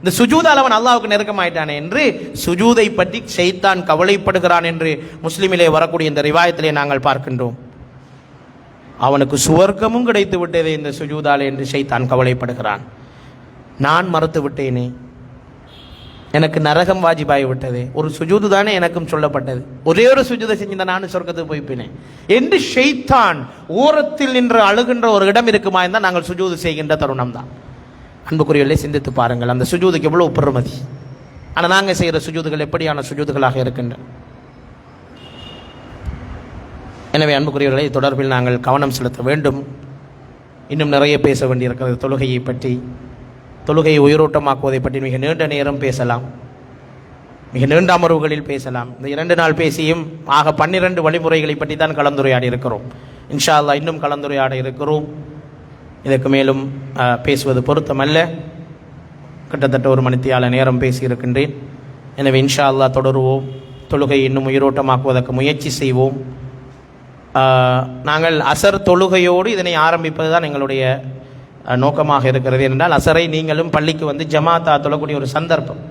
இந்த சுஜூதால் அவன் அல்லாஹ்வுக்கு நெருக்கமாயிட்டானே என்று சுஜூதை பற்றி ஷைத்தான் கவலைப்படுகிறான் என்று முஸ்லிமிலே வரக்கூடிய இந்த ரிவாயத்திலே நாங்கள் பார்க்கின்றோம். அவனுக்கு சுவர்க்கமும் கிடைத்து விட்டதே இந்த சுஜூதாலே என்று ஷைத்தான் கவலைப்படுகிறான். நான் மறுத்து விட்டேனே, எனக்கு நரகம் வாஜிபாகி விட்டது, ஒரு சுஜூது தானே எனக்கும் சொல்லப்பட்டது, ஒரே ஒரு சுஜூதை செஞ்சிருந்தா நானும் சொர்க்கத்துக்கு போய்ப்பினேன் என்று ஷைத்தான் ஓரத்தில் நின்று அழுகின்ற ஒரு இடம் இருக்குமா இருந்தால் நாங்கள் சுஜூது செய்கின்ற தருணம் தான். அன்புக்குரியவர்களே, சிந்தித்து பாருங்கள், அந்த சுஜூதுக்கு எவ்வளவு பெருமதி. ஆனால் நாங்கள் செய்கிற சுஜூதுகள் எப்படியான சுஜூதுகளாக இருக்கின்றன? எனவே அன்புக்குரியவர்களை தொடர்பில் நாங்கள் கவனம் செலுத்த வேண்டும். இன்னும் நிறைய பேச வேண்டியிருக்கிறது. தொழுகையை பற்றி, தொழுகையை உயிரோட்டமாக்குவதை பற்றி மிக நீண்ட நேரம் பேசலாம், மிக நீண்ட அமர்வுகளில் பேசலாம். இந்த 2 நாள் பேசியும் ஆக 12 வழிமுறைகளை பற்றி தான் கலந்துரையாடி இருக்கிறோம். இன்ஷா அல்லாஹ் இன்னும் கலந்துரையாட இருக்கிறோம். இதற்கு மேலும் பேசுவது பொருத்தமல்ல. கிட்டத்தட்ட 1 மணித்தியால நேரம் பேசியிருக்கின்றேன். எனவே இன்ஷா அல்லாஹ் தொடருவோம். தொழுகை இன்னும் உயிரோட்டமாக்குவதற்கு முயற்சி செய்வோம். நாங்கள் அசர் தொழுகையோடு இதனை ஆரம்பிப்பது தான் எங்களுடைய நோக்கமாக இருக்கிறது. என்றால் அசரை நீங்களும் பள்ளிக்கு வந்து ஜமாத்தா தொழக்கூடிய ஒரு சந்தர்ப்பம்.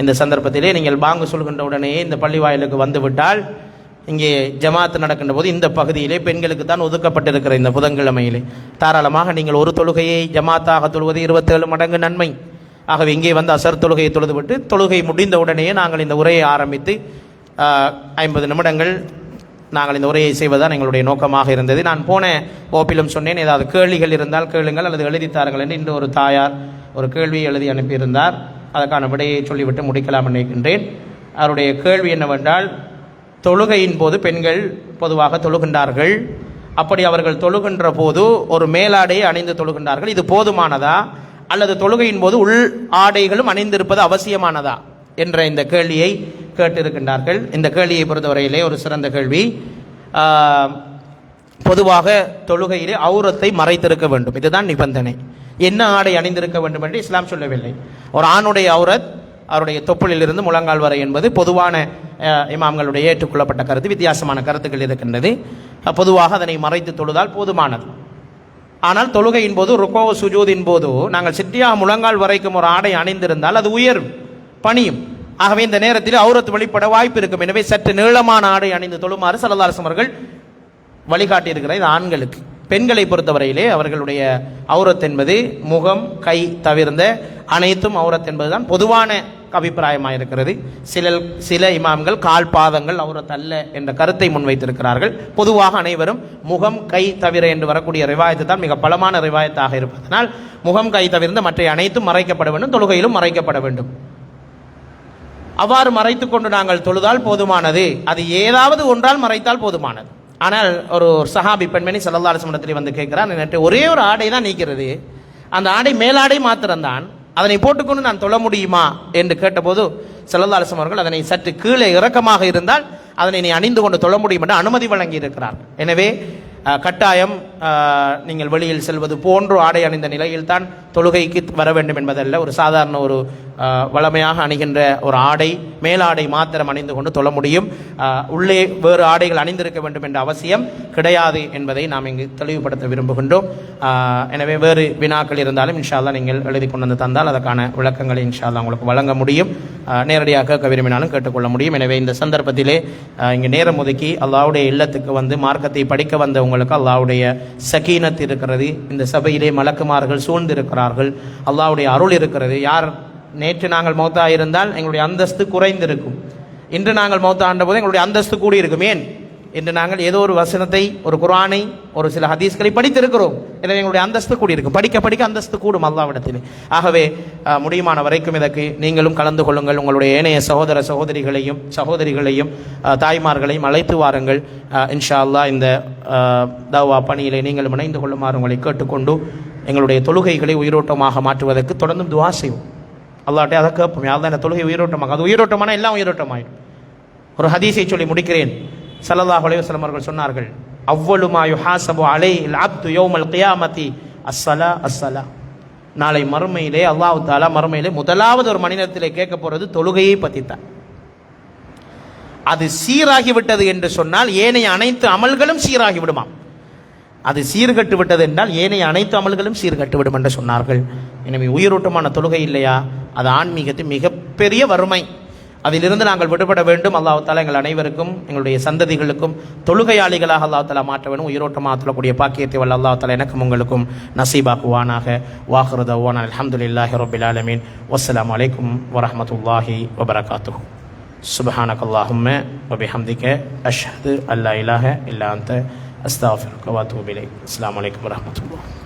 இந்த சந்தர்ப்பத்திலே நீங்கள் பாங்கு சொல்கின்ற உடனேயே இந்த பள்ளி வாயிலுக்கு வந்துவிட்டால், இங்கே ஜமாத்து நடக்கின்ற போது இந்த பகுதியிலே பெண்களுக்கு தான் ஒதுக்கப்பட்டிருக்கிற இந்த புதன்கிழமையிலே தாராளமாக நீங்கள் ஒரு தொழுகையை ஜமாத்தாக தொழுவது 27 மடங்கு நன்மை. ஆகவே இங்கே வந்து அசர் தொழுகையை தொழுதுவிட்டு தொழுகை முடிந்த உடனேயே நாங்கள் இந்த உரையை ஆரம்பித்து 50 நிமிடங்கள் நாங்கள் இந்த உரையை செய்வதுதான் எங்களுடைய நோக்கமாக இருந்தது. நான் போன ஓப்பிலும் சொன்னேன், ஏதாவது கேள்விகள் இருந்தால் கேளுங்கள் அல்லது எழுதித்தாருங்கள் என்று. இன்று ஒரு தாயார் ஒரு கேள்வி எழுதி அனுப்பியிருந்தார். அதற்கான விடையை சொல்லிவிட்டு முடிக்கலாம் நினைக்கின்றேன். அவருடைய கேள்வி என்னவென்றால், தொழுகையின் போது பெண்கள் பொதுவாக தொழுகின்றார்கள். அப்படி அவர்கள் தொழுகின்ற போது ஒரு மேலாடையை அணிந்து தொழுகின்றார்கள். இது போதுமானதா அல்லது தொழுகையின் போது உள் ஆடைகளும் அணிந்திருப்பது அவசியமானதா என்ற இந்த கேள்வியை கேட்டிருக்கின்றார்கள். இந்த கேள்வியை பொறுத்தவரையிலே ஒரு சிறந்த கேள்வி. பொதுவாக தொழுகையிலே ஔரத்தை மறைத்திருக்க வேண்டும், இதுதான் நிபந்தனை. என்ன ஆடை அணிந்திருக்க வேண்டும் என்று இஸ்லாம் சொல்லவில்லை. ஒரு ஆணுடைய ஔரத் அவருடைய தொப்புளிலிருந்து முழங்கால் வரை என்பது பொதுவான இமாம்களுடைய ஏற்றுக்கொள்ளப்பட்ட கருத்து. வித்தியாசமான கருத்துக்கள் இருக்கின்றது. பொதுவாக அதனை மறைத்து தொழுதால் போதுமானது. ஆனால் தொழுகையின் போது ருக்கோ சுஜூதின் போது நாங்கள் சிட்டியாக முழங்கால் வரைக்கும் ஒரு ஆடை அணிந்திருந்தால் அது உயரும், பணியும். ஆகவே இந்த நேரத்தில் ஔரத் வெளிப்பட வாய்ப்பு இருக்கும். எனவே சற்று நீளமான ஆடை அணிந்து தொழுமாறு ஸல்லல்லாஹு அலைஹி வஸல்லம் அவர்கள் வழிகாட்டி இருக்கிறார். இது ஆண்களுக்கு. பெண்களை பொறுத்தவரையிலே அவர்களுடைய ஔரத் என்பது முகம் கை தவிர்ந்த அனைத்தும் ஔரத் என்பதுதான் பொதுவான அபிப்பிராயமாக இருக்கிறது. சில இமாம்கள் கால் பாதங்கள் ஔரத் அல்ல என்ற கருத்தை முன்வைத்திருக்கிறார்கள். பொதுவாக அனைவரும் முகம் கை தவிர என்று வரக்கூடிய ரிவாயத்து தான் மிக பலமான ரிவாயத்தாக இருப்பதனால் முகம் கை தவிர்ந்த மற்ற அனைத்தும் மறைக்கப்பட வேண்டும், தொழுகையிலும் மறைக்கப்பட வேண்டும். அவ்வாறு மறைத்து கொண்டு நாங்கள் தொழுதால் போதுமானது. அது ஏதாவது ஒன்றால் மறைத்தால் போதுமானது. ஆனால் ஒரு சஹாபி பெண்மணி ஸல்லல்லாஹு அலைஹி வஸல்லம் வந்து கேட்கிறார், எனக்கு ஒரே ஒரு ஆடை தான் நீக்கிறது, அந்த ஆடை மேலாடை மாத்திரம்தான், அதனை போட்டுக்கொண்டு நான் தொழ முடியுமா என்று கேட்டபோது ஸல்லல்லாஹு அலைஹி வஸல்லம் அவர்கள் அதனை சற்று கீழே இறக்கமாக இருந்தால் அதனை நீ அணிந்து கொண்டு தொழ முடியும் என்று அனுமதி வழங்கி இருக்கிறார். எனவே கட்டாயம் நீங்கள் வெளியில் செல்வது போன்று ஆடை அணிந்த நிலையில் தான் தொழுகைக்கு வர வேண்டும் என்பதல்ல. ஒரு சாதாரண ஒரு வளமையாக அணிகின்ற ஒரு ஆடை மேலாடை மாத்திரம் அணிந்து கொண்டு தொழ முடியும். உள்ளே வேறு ஆடைகள் அணிந்திருக்க வேண்டும் என்ற அவசியம் கிடையாது என்பதை நாம் இங்கு தெளிவுபடுத்த விரும்புகின்றோம். எனவே வேறு வினாக்கள் இருந்தாலும் இன்ஷா அல்லாஹ் நீங்கள் எழுதி கொண்டு வந்து தந்தால் அதற்கான விளக்கங்களை இன்ஷா அல்லாஹ் உங்களுக்கு வழங்க முடியும். நேரடியாக கேட்க விரும்பினாலும் கேட்டுக்கொள்ள முடியும். எனவே இந்த சந்தர்ப்பத்திலே இங்கே நேரம் ஒதுக்கி அல்லாஹ்வுடைய இல்லத்துக்கு வந்து மார்க்கத்தை படிக்க வந்த உங்களுக்கு அல்லாஹ்வுடைய சகீனத் இருக்கிறது. இந்த சபையிலே மலக்குமார்கள் சூழ்ந்திருக்கிறார்கள். அல்லாஹ்வுடைய அருள் இருக்கிறது. யார் நேற்று நாங்கள் மௌத்தா இருந்தால் எங்களுடைய அந்தஸ்து குறைந்திருக்கும். இன்று நாங்கள் மௌத்தா ஆண்ட போது எங்களுடைய அந்தஸ்து கூடியிருக்கும். ஏன்? இன்று நாங்கள் ஏதோ ஒரு வசனத்தை, ஒரு குர்ஆனை, ஒரு சில ஹதீஸ்களை படித்திருக்கிறோம். எனவே எங்களுடைய அந்தஸ்து கூடியிருக்கும். படிக்க படிக்க அந்தஸ்து கூடும் அல்லாஹ்விடத்தில். ஆகவே முடியுமான வரைக்கும் இதற்கு நீங்களும் கலந்து கொள்ளுங்கள். உங்களுடைய ஏனைய சகோதர சகோதரிகளையும் தாய்மார்களையும் அழைத்து வாருங்கள். இன்ஷா அல்லாஹ் இந்த தஅவா பணியிலே நீங்களும் இணைந்து கொள்ளுமாறு உங்களை கேட்டுக்கொண்டு எங்களுடைய தொழுகைகளை உயிரோட்டமாக மாற்றுவதற்கு தொடர்ந்தும் துஆ செய்வோம். அல்லாஹ்ட்டே அதை கேட்போம். யார் இந்த தொழுகை உயிரோட்டமாக, அது உயிரோட்டமான எல்லாம் உயிரோட்டமாயிடும். ஒரு ஹதீஸை சொல்லி முடிக்கிறேன். ஸல்லல்லாஹு அலைஹி வஸல்லம் அவர்கள் சொன்னார்கள், அவ்வளு மா யுஹாஸபு அலைஹில் அப்து யௌமல் கியாமத்தி அஸ்ஸலா அஸ்ஸலா. நாளை மறுமையிலே அல்லாஹ் தஆலா மறுமையிலே முதலாவது ஒரு மனிதத்திலே கேட்க போறது தொழுகையை பற்றி தான். அது சீராகி விட்டது என்று சொன்னால் ஏனைய அனைத்து அமல்களும் சீராகி விடுமாம். அது சீர்கட்டு விட்டது என்றால் ஏனைய அனைத்து அமல்களும் சீர்கட்டு விடும் என்று சொன்னார்கள். எனவே உயிரோட்டமான தொழுகை இல்லையா, அது ஆன்மீகத்தின் மிகப்பெரிய வறுமை. அதிலிருந்து நாங்கள் விடுபட வேண்டும். அல்லாஹ் தஆலா எங்கள் அனைவருக்கும் எங்களுடைய சந்ததிகளுக்கும் தொழுகையாளிகளாக அல்லாஹ் தஆலா மாற்ற வேண்டும். உயிரோட்டமாக தொழக்கூடிய பாக்கியத்தை வல்ல அல்லாஹ் தஆலா எனக்கும் உங்களுக்கும் நசீபாக்குவானாக. வாஹிரு தஅவானா அல்ஹம்துலில்லாஹி ரப்பில் ஆலமீன். வஸ்ஸலாமு அலைக்கும் வரஹ்மத்துல்லாஹி வபரகாத்துஹு. சுப்ஹானக்கல்லாஹும்ம வபிஹம்திக அஷ்ஹது அல்லா இலாஹ இல்லா அன்த அஸ்தக்ஃபிருக வ அத்தூபு இலைக். அஸ்ஸலாமு அலைக்கும் வரஹ்மத்துல்லாஹ்.